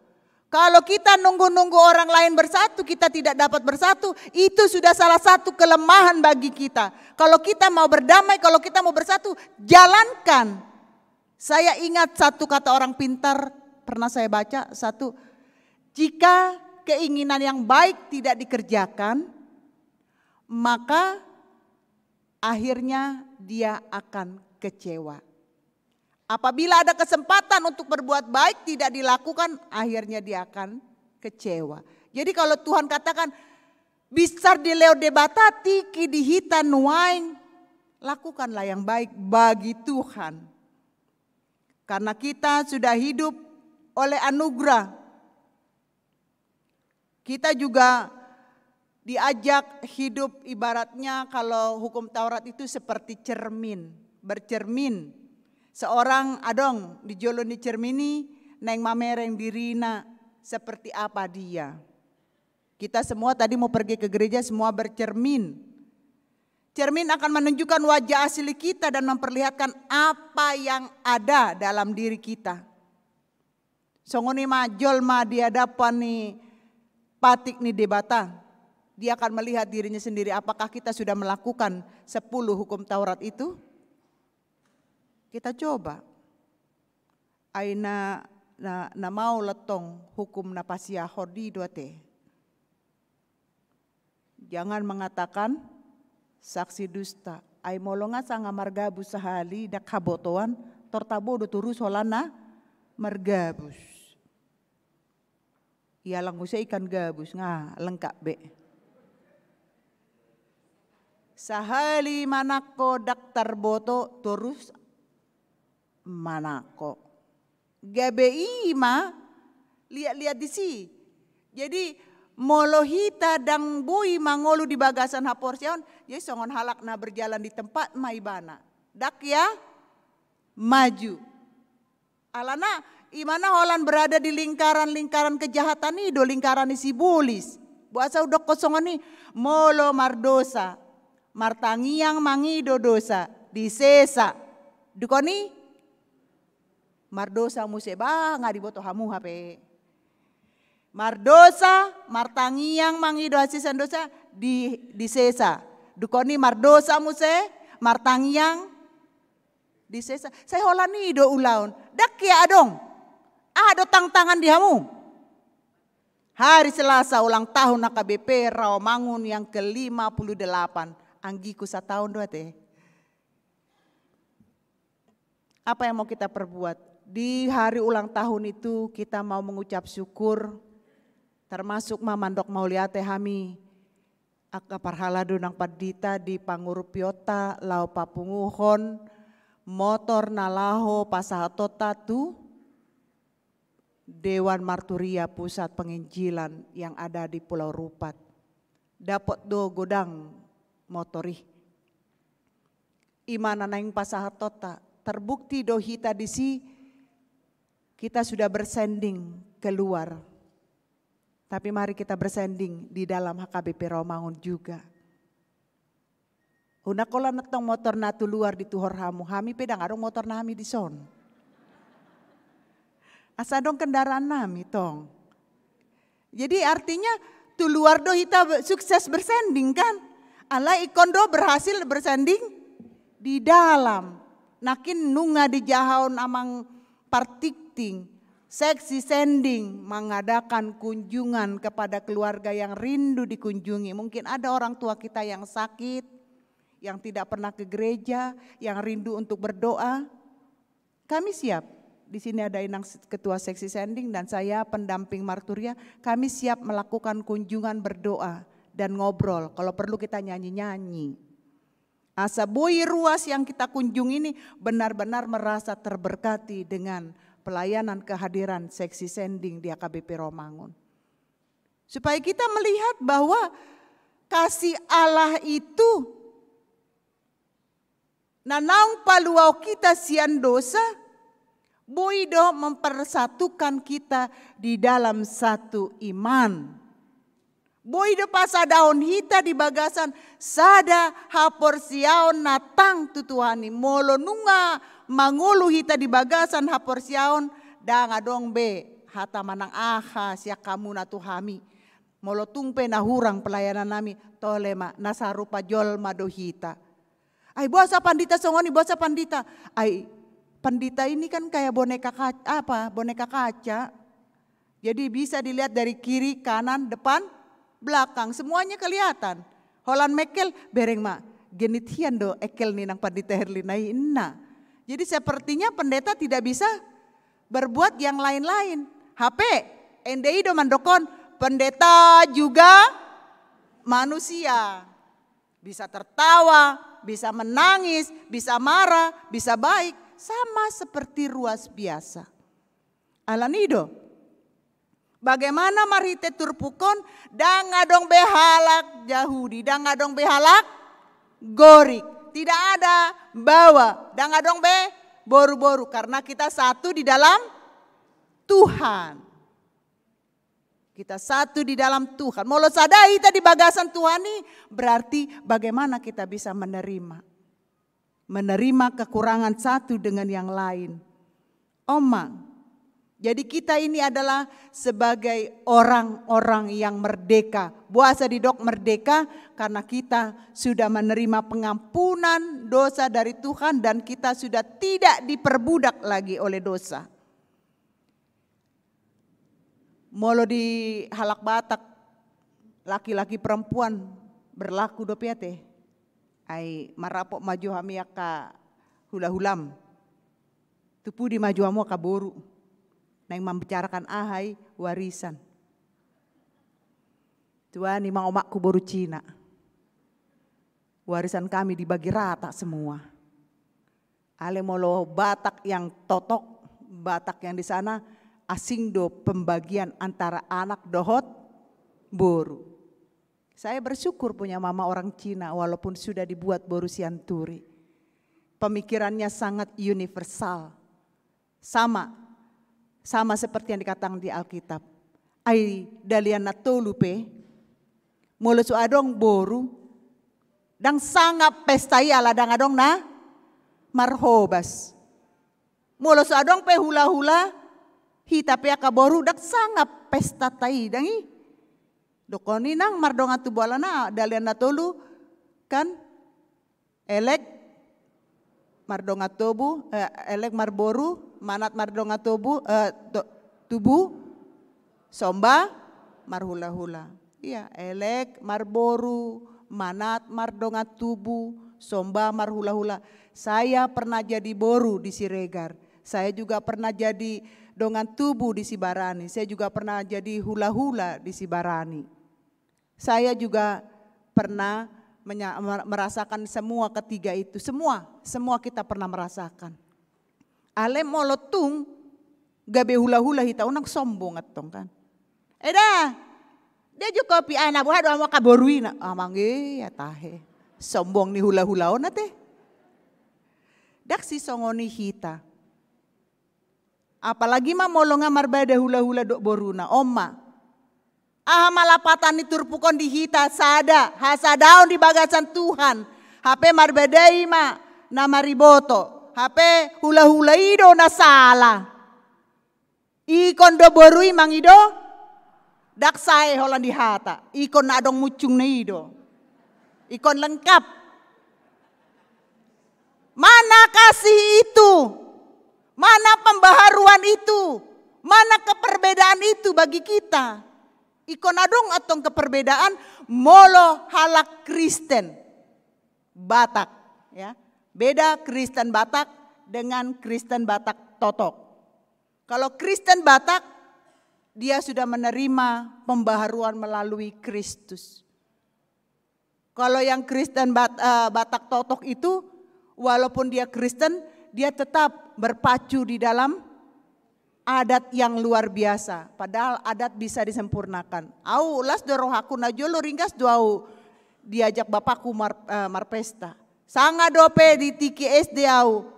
Kalau kita nunggu-nunggu orang lain bersatu, kita tidak dapat bersatu, itu sudah salah satu kelemahan bagi kita. Kalau kita mau berdamai, kalau kita mau bersatu, jalankan. Saya ingat satu kata orang pintar, pernah saya baca, satu, jika keinginan yang baik tidak dikerjakan, maka akhirnya dia akan kecewa. Apabila ada kesempatan untuk berbuat baik tidak dilakukan, akhirnya dia akan kecewa. Jadi kalau Tuhan katakan, bisar di leo debatati ki dihita nuain, lakukanlah yang baik bagi Tuhan. Karena kita sudah hidup oleh anugerah. Kita juga diajak hidup ibaratnya kalau hukum Taurat itu seperti cermin, bercermin. Seorang adong di jolon dicermini, neng mamereng dirina seperti apa dia. Kita semua tadi mau pergi ke gereja semua bercermin. Cermin akan menunjukkan wajah asli kita dan memperlihatkan apa yang ada dalam diri kita. Songoni majol ma di hadapan nih patik nih debata. Dia akan melihat dirinya sendiri apakah kita sudah melakukan 10 hukum Taurat itu. Kita coba. Aina na mau letong hukum na pasiahor di doate. Jangan mengatakan saksi dusta. Ai molonga sanga margabus sahali dak kabotoan tortabo do turus holana margabus. Ya lang usai ikan gabus nga lengkap be. Sahali manako daktar boto terus manako. Gabe ima lihat-lihat di si. Jadi molohita dang bui mangolu di bagasan haporsion. Jadi songon halak na berjalan di tempat maibana. Dak ya maju. Alana imana holan berada di lingkaran-lingkaran kejahatan itu, lingkaran isi bulis. Buasa udah kosongan nih, molo mardosa, martangiang mangido dosa, disesa. Dukoni mardosa museba nggak diboto hamu hape. Mardosa, martangiang mangido asisan dosa disesa. Dukoni mardosa muse, martangiang disesa. Saya holan nih do ulaun, dak ya adong. Ada tantangan di hamu. Hari Selasa ulang tahun AKBP Rawamangun yang ke-58. Anggiku 1 tahun doa teh. Apa yang mau kita perbuat? Di hari ulang tahun itu kita mau mengucap syukur. Termasuk mamandok mauliate hami. Aka parhalado nang padita di pangurupiota lau papunguhon. Motor nalaho pasahatota tu Dewan Marturia Pusat Penginjilan yang ada di Pulau Rupat. Dapat do godang motori. Imana naing pasahatota terbukti do hita disi kita sudah bersanding keluar. Tapi mari kita bersanding di dalam HKBP Rawamangun juga. Unakola netong motor natu luar di tuhor hamu, hami pedang adong motor nami di son. Asa dong kendaraan nami tong. Jadi artinya tu luar do hita sukses bersanding kan. Ala ikon do berhasil bersanding di dalam. Nakin nunga di jahaun amang partikting. Seksi sending mengadakan kunjungan kepada keluarga yang rindu dikunjungi. Mungkin ada orang tua kita yang sakit. Yang tidak pernah ke gereja, yang rindu untuk berdoa, kami siap. Di sini ada inang ketua seksi sending dan saya pendamping Marturia, kami siap melakukan kunjungan berdoa dan ngobrol. Kalau perlu kita nyanyi-nyanyi. Asa bui ruas yang kita kunjungi ini benar-benar merasa terberkati dengan pelayanan kehadiran seksi sending di AKBP Rawamangun. Supaya kita melihat bahwa kasih Allah itu nanaung paluau kita sian dosa, boido mempersatukan kita di dalam satu iman. Boido pasadaon hita di bagasan sada haporsiaon natang tutuhani molo nunga mangulu hita di bagasan haporsiaon dang adong be hata manang aha siak kamu natuhami molo tungpe nahurang pelayanan nami tolema nasarupa jol madohita. Ay buasa pandita songoni buasa pandita. Ay pandita ini kan kayak boneka kaca. Jadi bisa dilihat dari kiri, kanan, depan, belakang. Semuanya kelihatan. Holan mekel bereng mak genitian do ekel nih nang pandita Herlinai inna. Jadi sepertinya pendeta tidak bisa berbuat yang lain-lain. HP, NDI do mandokon pendeta juga manusia. Bisa tertawa, bisa menangis, bisa marah, bisa baik. Sama seperti ruas biasa. Alanido, bagaimana marite turpukon, dang adong behalak Yahudi, dang adong behalak gorik. Tidak ada bawa, dang adong be boru-boru. Karena kita satu di dalam Tuhan. Kita satu di dalam Tuhan. Molo sadai kita di bagasan Tuhan ini berarti bagaimana kita bisa menerima. Menerima kekurangan satu dengan yang lain. Omang. Jadi kita ini adalah sebagai orang-orang yang merdeka. Buasa didok merdeka karena kita sudah menerima pengampunan dosa dari Tuhan dan kita sudah tidak diperbudak lagi oleh dosa. Molo di halak Batak, laki-laki perempuan berlaku dopiate. Ai marapok maju hamiaka hula-hulam. Tupu di maju hamu kaboru. Nang membicarakan ahai warisan. Tuan imang omakku boru Cina. Warisan kami dibagi rata semua. Ale molo Batak yang totok, Batak yang di sana asing do pembagian antara anak dohot boru. Saya bersyukur punya mama orang Cina walaupun sudah dibuat boru sianturi. Pemikirannya sangat universal. Sama seperti yang dikatakan di Alkitab. Ai dalian natolupe molo su adong boru dang sangap pestai ala dang adong na marhobas. Molo su adong pe hula-hula hita pe akaboru dak sangap pesta tai dangi. Dokoni nang mardong atu bolana dalian natolu kan elek mardong atobu elek marboru manat mardong atobu tubu somba marhula-hula. Iya, elek marboru, manat mardonga tubu, somba marhula-hula. Saya pernah jadi boru di Siregar. Saya juga pernah jadi dongan tubu di Sibarani. Saya juga pernah jadi hula-hula di Sibarani. Saya juga pernah merasakan semua ketiga itu. Semua kita pernah merasakan. Ale molotung gabe hula-hula hita unang sombong atong kan. Dia juga pi anak buah doa maka boruina amangge ya tahe sombong ni hula-hulaon nate. Dak si songoni hita. Apalagi mah molonga marbada hula-hula dok boruna omma. Malapatan iturpukon di hita sada hasadaon di bagasan Tuhan. HP marbadai ma nama riboto. HP hula-hula ido na salah. Ikon do borui mangido dak sae holan di hata. Ikon na adong mucung na ido. Ikon lengkap. Mana kasih itu? Mana pembaharuan itu? Mana keperbedaan itu bagi kita? Ikon adong atong keperbedaan molo halak Kristen Batak ya. Beda Kristen Batak dengan Kristen Batak totok. Kalau Kristen Batak dia sudah menerima pembaharuan melalui Kristus. Kalau yang Kristen Batak totok itu walaupun dia Kristen dia tetap berpacu di dalam adat yang luar biasa. Padahal adat bisa disempurnakan. Au las do rohaku na jolo ringkas do au diajak bapakku marpesta. Sanga dope di tiki SD au.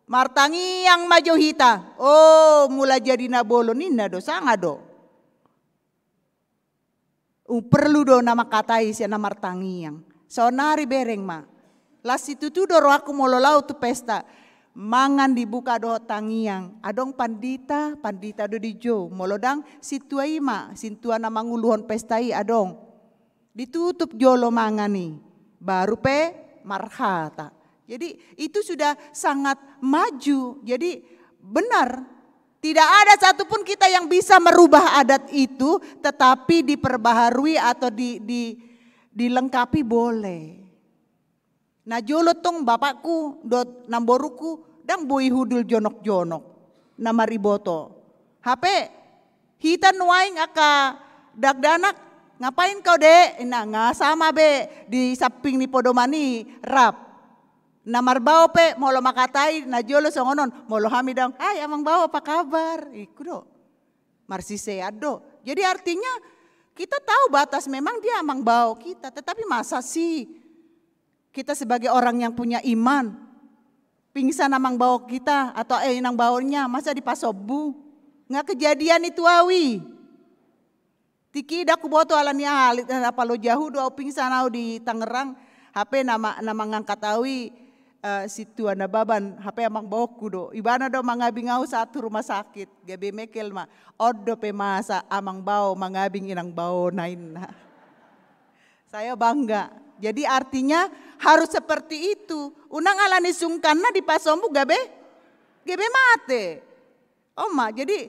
Martangi yang maju hita. Oh mula jadi nabolo nina do sanga do. Perlu do nama katai si nama martangi yang. Sonari bereng ma. Las itu tu do rohaku mololau tu pesta. Mangan dibuka do tangiang, adong pandita do dijo, molodang situai ma, sintua na manguluhon pestai adong. Ditutup jolo mangani, baru pe marhata. Jadi itu sudah sangat maju. Jadi benar, tidak ada satupun kita yang bisa merubah adat itu, tetapi diperbaharui atau dilengkapi boleh. Nah jolo tong bapakku, dot namboruku, dang boi hudul jonok-jonok, nama riboto. HP, hita nuaing aka dagdanak, ngapain kau dek? Nah nga sama be, di saping ni podomani, rap. Namar bao pe, molo makatai, na jolo songonon, molo hami dang, ay amang bao apa kabar? Iku do, marsise ado. Jadi artinya kita tahu batas memang dia amang bao kita, tetapi masa sih? Kita sebagai orang yang punya iman, pingsan namang bawa kita atau nang bawanya masa dipasobu, nggak kejadian itu awi. Tiki dak boto alani alit apa lo jauh doa pingsan au di Tangerang, HP nama ngangkat awi situ anda baban, HP amang bawaku do, ibana do mangabing au satu rumah sakit, gabe mekel ma, odo pe masa amang bawa mangabing inang bawa nain. Saya bangga. Jadi artinya harus seperti itu. Unang alani sungkanna di pasombu gabe mate. Oma, jadi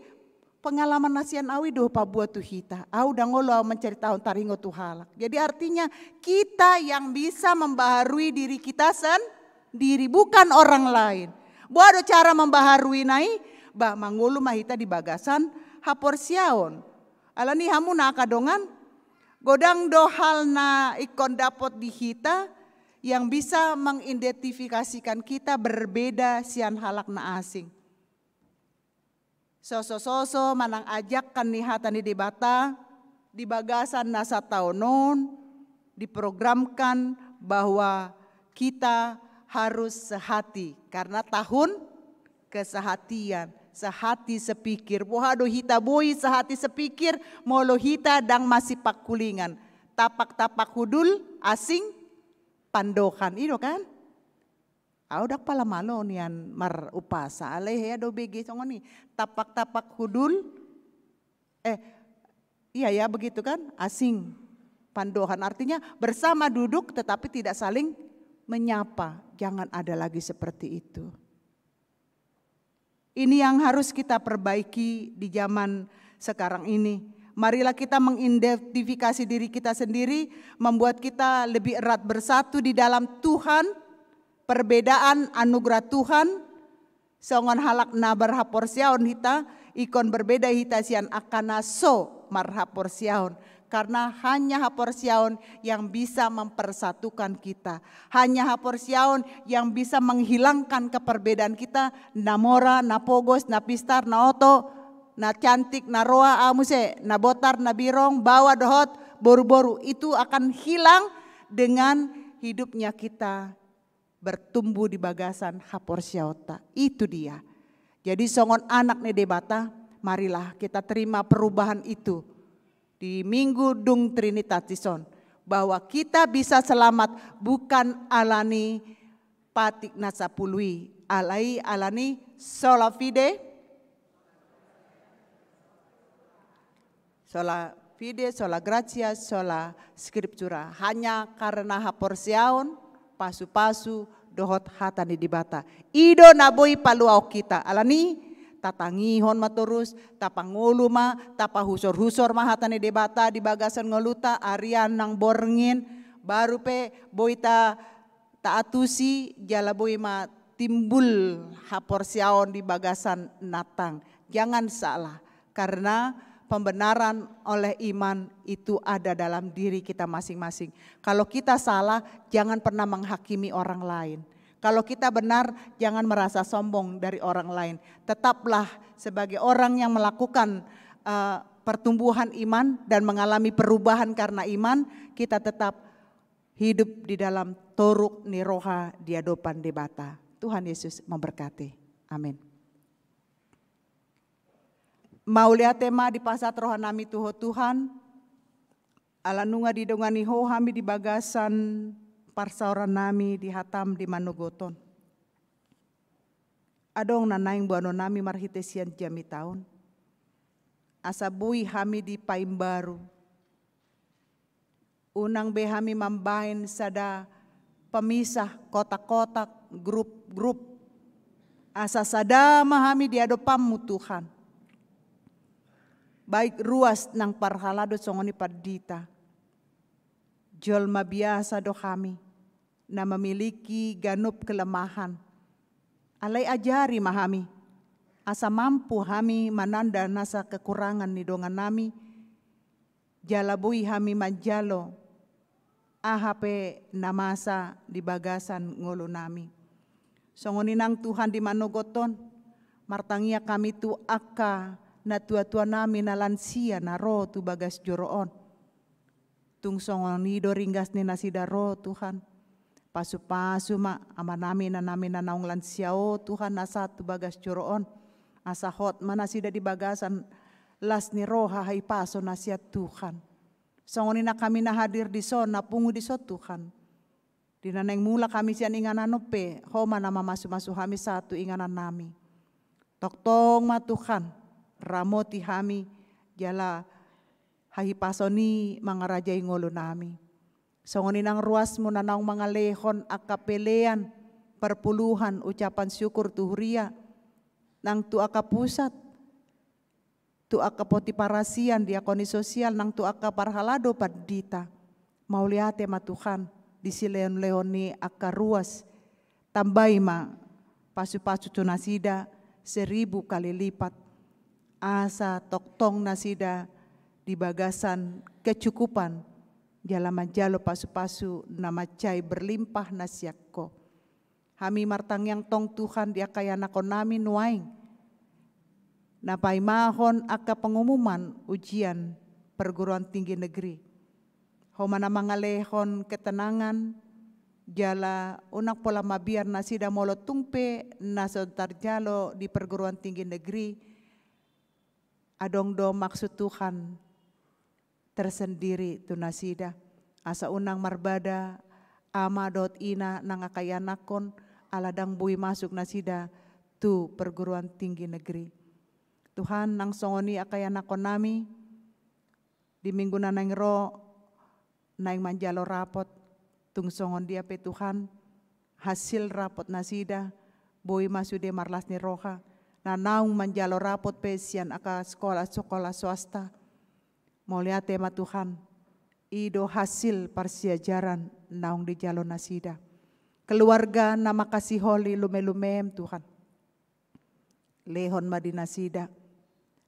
pengalaman nasian awi do pabuat tu hita. Au dangolo mencari tahun taringo tu halak. Jadi artinya kita yang bisa membaharui diri kita sendiri, bukan orang lain. Buat cara membaharui nai, bah mangulu mahita di bagasan hapor siaon. Alani hamu nakadongan Godang dohal na ikon dapot di hita yang bisa mengidentifikasikan kita berbeda sian halak na asing. Soso-soso manang ajak kan nihatan di debata, di bagasan nasa taonon, diprogramkan bahwa kita harus sehati karena tahun kesehatian. Sehati sepikir, bohado hita boi sehati sepikir, molo hita dang masih pakulingan. Tapak-tapak hudul asing pandokan, itu kan? Audak pala malo nian mar upasa, aleh ya do begi songoni. Tapak-tapak hudul, iya ya begitu kan? Asing pandokan, artinya bersama duduk tetapi tidak saling menyapa. Jangan ada lagi seperti itu. Ini yang harus kita perbaiki di zaman sekarang ini. Marilah kita mengidentifikasi diri kita sendiri, membuat kita lebih erat bersatu di dalam Tuhan, perbedaan anugerah Tuhan. Songon halak na berhaporsiaon hita, ikon berbeda hita sian akana so marhaporsiaon. Karena hanya haporsiaon yang bisa mempersatukan kita. Hanya haporsiaon yang bisa menghilangkan keperbedaan kita. Na mora, na pogos, na pistar, na oto, na cantik, na roa, amuse, na botar, na birong, bawa dohot, boru-boru. Itu akan hilang dengan hidupnya kita bertumbuh di bagasan haporsiaota. Itu dia. Jadi songon anak ne debata, marilah kita terima perubahan itu. Di Minggu Dung Trinitatis bahwa kita bisa selamat bukan alani patik nasapului, alani sola fide, sola gratia, sola scriptura. Hanya karena haporsiaon, pasu-pasu, dohot hatani dibata. Ido naboi paluau kita, alani tatangihon maturus, tapangulu ma, tapahusor-husor mahatane debata di bagasan ngoluta, arian nang borngin, baru pe boita taatusi jala boi ma timbul haporsiaon di bagasan natang. Jangan salah, karena pembenaran oleh iman itu ada dalam diri kita masing-masing. Kalau kita salah, jangan pernah menghakimi orang lain. Kalau kita benar, jangan merasa sombong dari orang lain. Tetaplah sebagai orang yang melakukan pertumbuhan iman dan mengalami perubahan karena iman, kita tetap hidup di dalam toruk niroha di hadapan debata. Tuhan Yesus memberkati. Amin. Mau lihat tema di pasat rohanami tuho Tuhan, alanunga di dongani ho hami di bagasan parsauran nami di hatam di Manugoton. Adong nanaing buano nami marhitesian jami taun. Asabui hami di Paimbaru. Unang be hami mambahin sada pemisah kotak-kotak grup-grup. Asa sada mahami di adopamu Tuhan. Baik ruas nang parhalado songoni padita. Jolma biasa do kami na memiliki ganup kelemahan. Alai ajari mahami, asa mampu hami mananda nasa kekurangan ni dongan nami, jalabui hami manjalo, ahape namasa di bagasan ngolo nami. Songoninang Tuhan di Manugoton, martangia kami tu aka na tua-tua nami na lansia na ro tu bagas joroon. Tung songoni do ringgas ni nasidaro Tuhan. Pasu-pasu ma amanami na namin na naung lansiao Tuhan nasa tu bagas joroon. Asahot mana sida di bagasan las ni roha hay paso na siya Tuhan. Songoni na kami na hadir di son na pungu di so Tuhan. Di naneng mula kami siya inganan pe homa na mamasu-masu kami satu inganan nami. Toktong ma Tuhan ramoti kami jala hahipasoni mga rajay ngolo nami. Songonin ang ruas mo na naong mga lehon akapelean, perpuluhan, ucapan syukur tuhuria, nang tuaka pusat, tuaka potiparasian, diakoni sosial, nang tuaka parhalado padita. Mauliate matuhan, di sileon-leon ni aka ruas, tambay ma, pasu-pasu tunasida, 1000 kali lipat, asa toktong nasida, di bagasan kecukupan jala manjalo pasu-pasu nama cai berlimpah nasiakko. Hami martang yang tong Tuhan dia kaya nakon nami nuaing. Napai mahon aka pengumuman ujian perguruan tinggi negeri. Homana mangalehon ketenangan jala unak pola mabiar nasida molo tungpe naso tarjalo di perguruan tinggi negeri. Adong do maksud Tuhan tersendiri tu nasida. Asa unang marbada ama dot ina nangakayanakon aladang bui masuk nasida tu perguruan tinggi negeri. Tuhan nang songoni akayanakon nami di minggu nanang ro naing manjalo rapot tung songon dia pe Tuhan hasil rapot nasida bui masuk de marlas ni roha na naung manjalo rapot pe sian aka sekolah swasta. Mau lihat tema Tuhan ido hasil persiajaran naung di jalo nasida. Keluarga nama kasih holi lume-lumem Tuhan. Lehon madi nasida.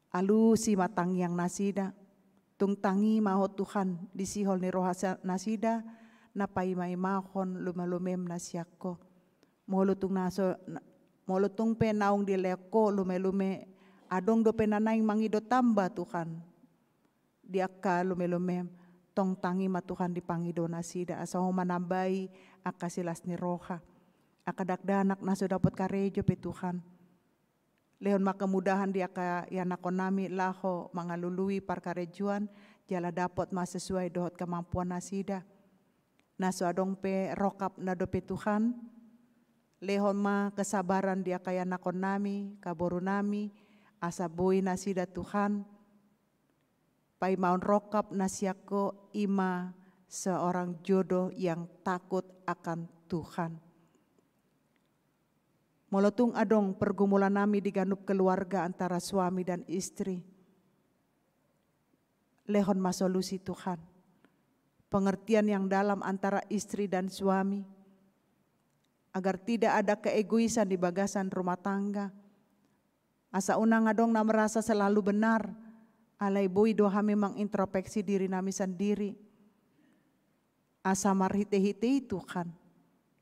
Alu si matang yang nasida. Tung tangi maho Tuhan disihol ni roha nasida. Napai mai mahon lume-lumem nasiakko. Molo tung pe naung di leko lume-lume. Adong do penanaing mangido tambah Tuhan. Diaka lume-lumem. Tong tangi ma Tuhan dipangido nasida asaho manambai akasilas ni roha akadakdanak naso dapat karejo pe Tuhan lehon makamudahan dia ka yanakon nami laho mangalului parkarejuan jala dapat mas sesuai dohot kemampuan nasida naso adong pe rokap nado pe Tuhan lehon ma kesabaran dia ka yanakon nami kaboru nami asa boi nasida Tuhan. Pai maun rokap nasiako ima seorang jodoh yang takut akan Tuhan. Molotung adong pergumulan nami diganup keluarga antara suami dan istri. Lehon masolusi Tuhan. Pengertian yang dalam antara istri dan suami. Agar tidak ada keegoisan di bagasan rumah tangga. Asa unang adong na merasa selalu benar. Alai boi doha memang introspeksi diri nami sendiri. Asa marhite-hite Tuhan.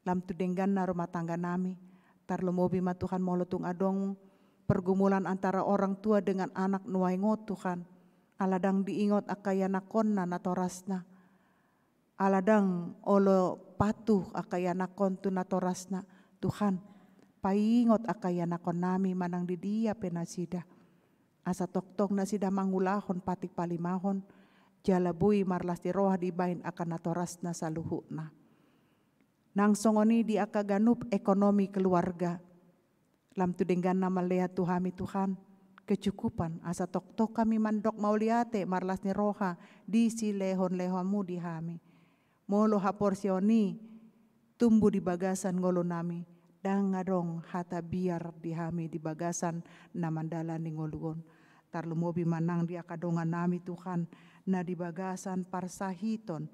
Lam tu denggan na rumah tangga nami. Tarlo mobi ma Tuhan molotung adong pergumulan antara orang tua dengan anak nuaingot Tuhan. Aladang diingot akayanakon na natorasna. Aladang olo patuh akayanakon tu natorasna. Tuhan, paingot akayanakon nami manang di dia penasida. Asa tok-tok na sida mangulahon patik palimahon, jala bui marlas di roha dibain akan natoras na saluhu na. Nang songoni di akaganup ekonomi keluarga, lam tu denggan na malihat tuhami Tuhan, kecukupan asa tok-tok kami mandok mauliate marlas ni roha di si lehon-lehonmu di hami. Molo haporsioni tumbuh di bagasan ngolo nami, dang ngadong hata biar di hami di bagasan na mandala ni ngoluon. Tarlu mobi manang di akadongan nami Tuhan na di bagasan parsahiton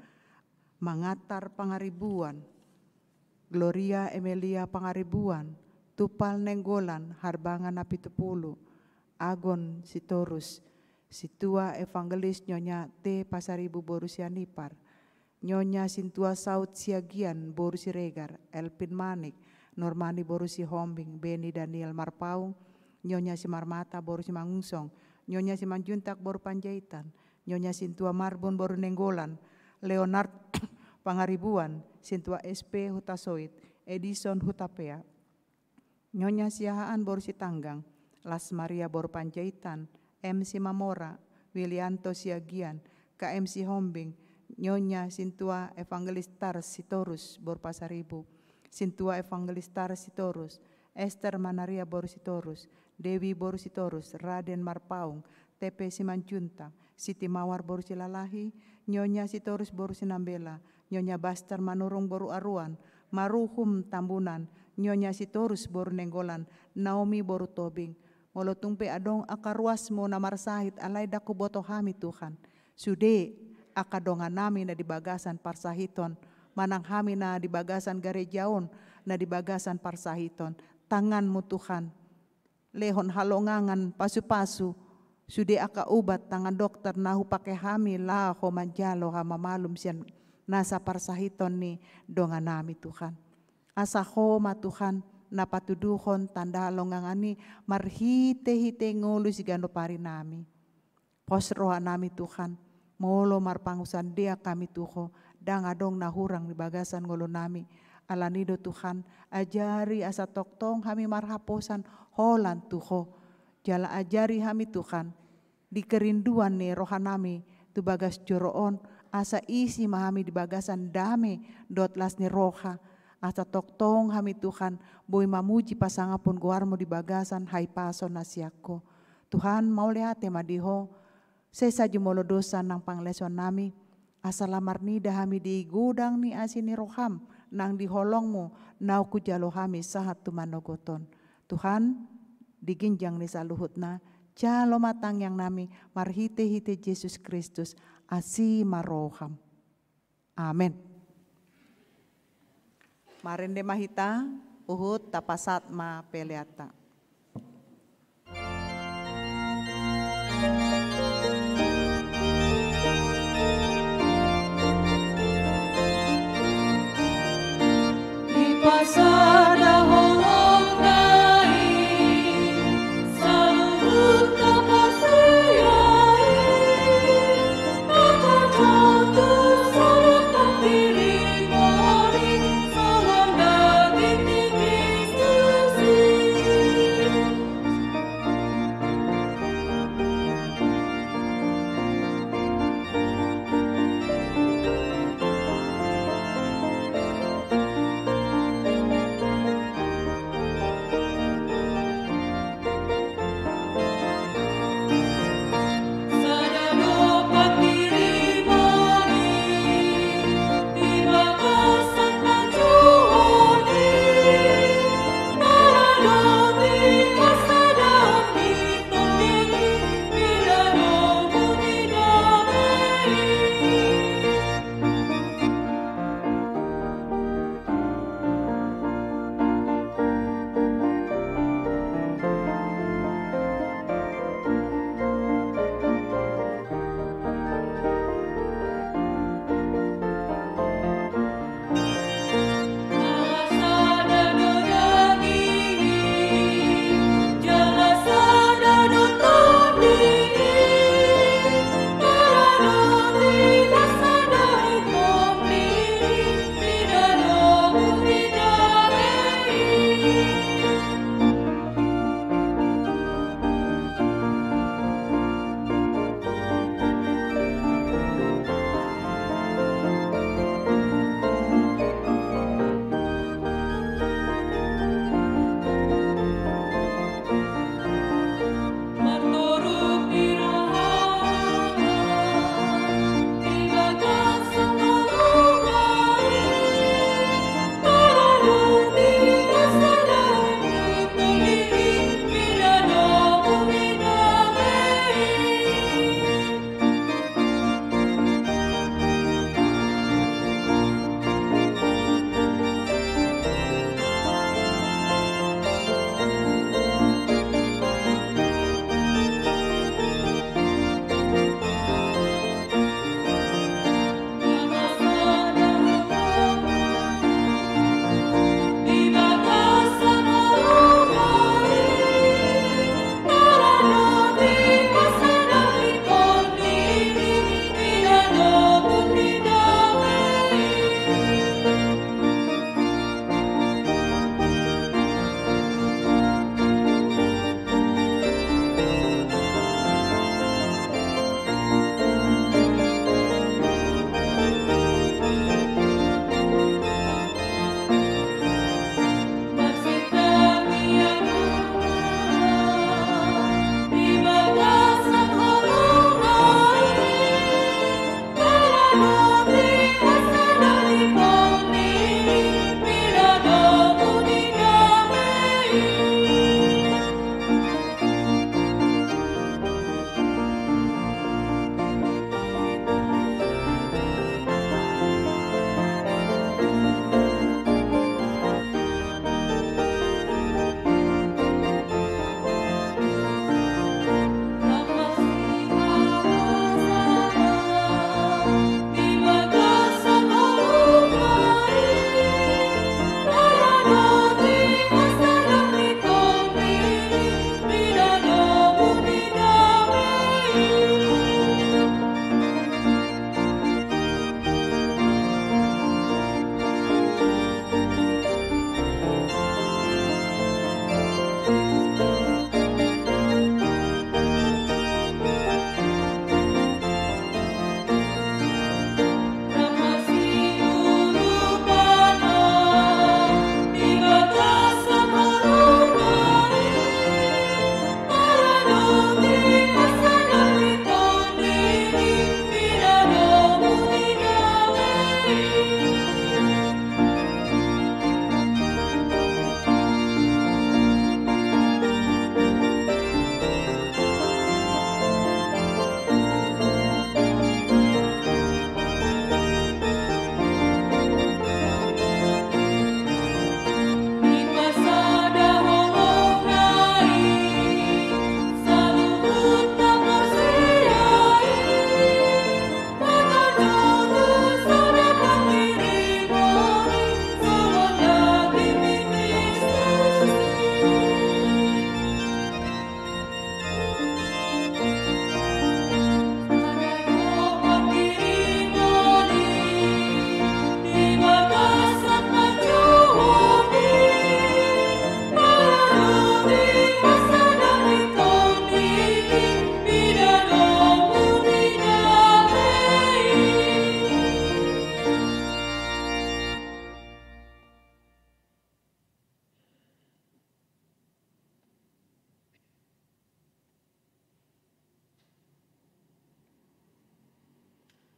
mangatar pangaribuan. Gloria Emilia pangaribuan, Tupal Nenggolan harbangan na 70, Agon Sitorus, Situa Evangelis Nyonya T Pasaribu Borusianipar, Nyonya Sintua Saud Siagian Borusi Regar, Elpin Manik, Normani Borusi Hombing, Beni Daniel Marpaung, Nyonya Simarmata Borusi Mangungsong, Nyonya Simanjuntak Boru Panjaitan, Nyonya Sintua Marbon Boru Nenggolan, Leonard Pangaribuan, Sintua SP Hutasoit, Edison Hutapea, Nyonya Siahaan Boru Sitanggang, Las Maria Boru Panjaitan, MC Mamora, Wilianto Siagian, KMC Hombing, Nyonya Sintua Evangelistar Sitorus Boru Pasaribu, Sintua Evangelistar Sitorus, Esther Manaria Boru Sitorus, Dewi Boru Sitorus, Raden Marpaung, TP Simanjuntak, Siti Mawar Boru Silalahi, Nyonya Sitorus Boru Sinambela, Nyonya Bastar Manurung Boru Aruan, Maruhum Tambunan, Nyonya Sitorus Boru Nenggolan, Naomi Boru Tobing, Molotung pe adong akaruas mo na marsahit alay daku boto hami Tuhan. Sude akadongan nami na di bagasan parsahiton, manang hami na di bagasan garejaon, na di bagasan parsahiton. Tanganmu Tuhan, lehon halongangan pasu-pasu, Sude aka ubat tangan dokter nahu pake hamil lah ho manjalo hama malum sian nasa parsahiton ni donga nami Tuhan. Asa homa Tuhan napatuduhon tanda longangani marhite-hite ngulu sigando pari nami. Pos roha nami Tuhan molo marpangusan dia kami Tuho dang adong nahurang di bagasan ngolo nami. Alanido Tuhan ajari asa toktong kami marhaposan holan Tuho. Jala ajari kami Tuhan, di kerinduan nih rohanami, tu bagas joroon, asa isi mahami di bagasan dame, dot las ni roha, asa toktong kami Tuhan, boy mamuji pasangapun guarmo di bagasan hai paso nasiako. Tuhan mau lehate madiho, sesa jumolo dosa nang pangleson nami, asa lamar nida kami di gudang ni asini roham, nang di holongmu, nau ku jalo kami sahat tumanogoton. Tuhan, diginjang ni saluhutna, jalo matang yang nami, marhite-hite Yesus Kristus, asi maroham. Amin. Marende mahita, uhut tapasat ma peleata. Di pasada holong nai, saluhut tapasiyai, akan jatuh salat tapiri mori, salam daging di Kristusi.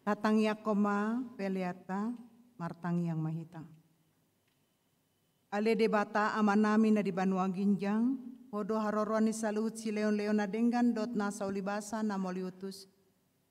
Tatang yakoma peliata martang yang mahita. Ale debata amanami na di Banua Ginjang, hodo harorwani saluhut si leon-leon na denggan dot na saulibasa na moliutus.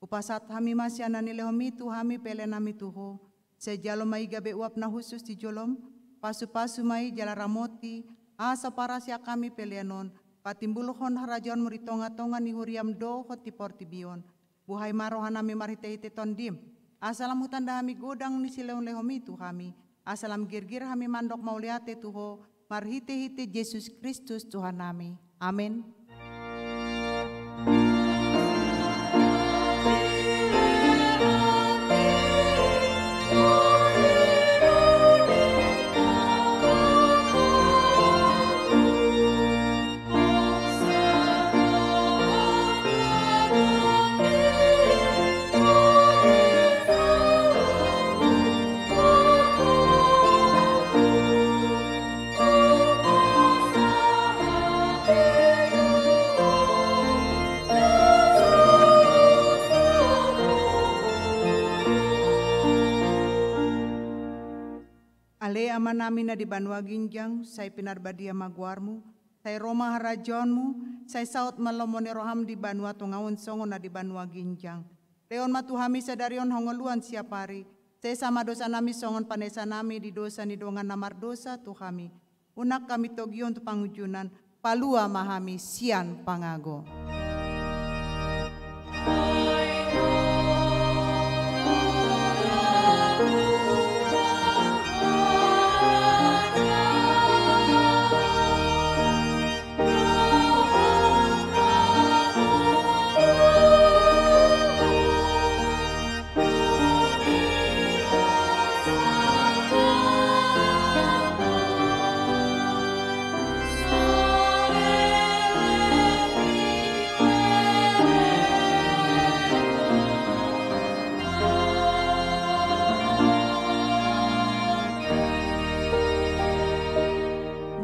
Upasat hami masyana ni lehomi tu hami pelenami tuho, sejalo mai gabe uap na khusus di jolom, pasu-pasu mai jala ramoti, asa parasya kami peleanon, patimbuluhon harajon muritonga-tonga ni huriam do hoti portibion. Buhay marohanami marhite-hite tondim. Asalam hutanda hami godang ni sileon lehomi tu hami. Asalam girgir hami mandok mauliate tuho. Marhite-hite Yesus Kristus Tuhan nami. Amin. Ale amanami na di Banua Ginjang, say pinarbadia magwarmu, say Roma harajonmu, say saut malomone roham di Banua tungawon songo na di Banua Ginjang. Leon matuhami sadarion hongoluan siapari, say sama dosa nami songon panesa nami di dosa ni dongan namar dosa tuhami. Unak kami togion tu pangujunan, palua mahami sian pangago.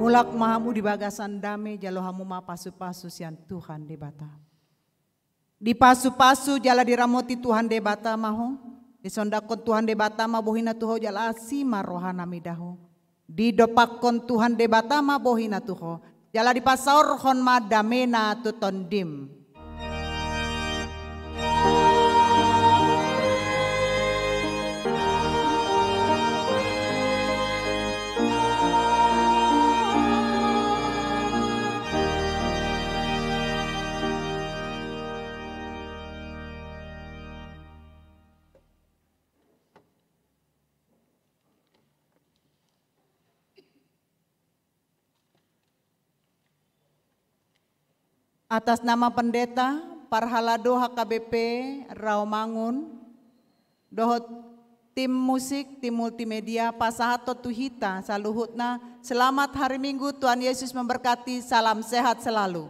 Mulak mahamu di bagasan dame jalo hamu ma pasu-pasu sian Tuhan debata. Di pasu-pasu jala diramoti Tuhan debata maho. Di sondakon Tuhan debata ma bohina tuho jala asima rohana midaho. Di dopakon Tuhan debata ma bohina tuho. Jala di pasaur hon ma damena tutondim. Atas nama pendeta Parhalado HKBP Rawamangun, dohot tim musik, tim multimedia, pasahato tuhita, saluhutna, selamat hari Minggu, Tuhan Yesus memberkati, salam sehat selalu.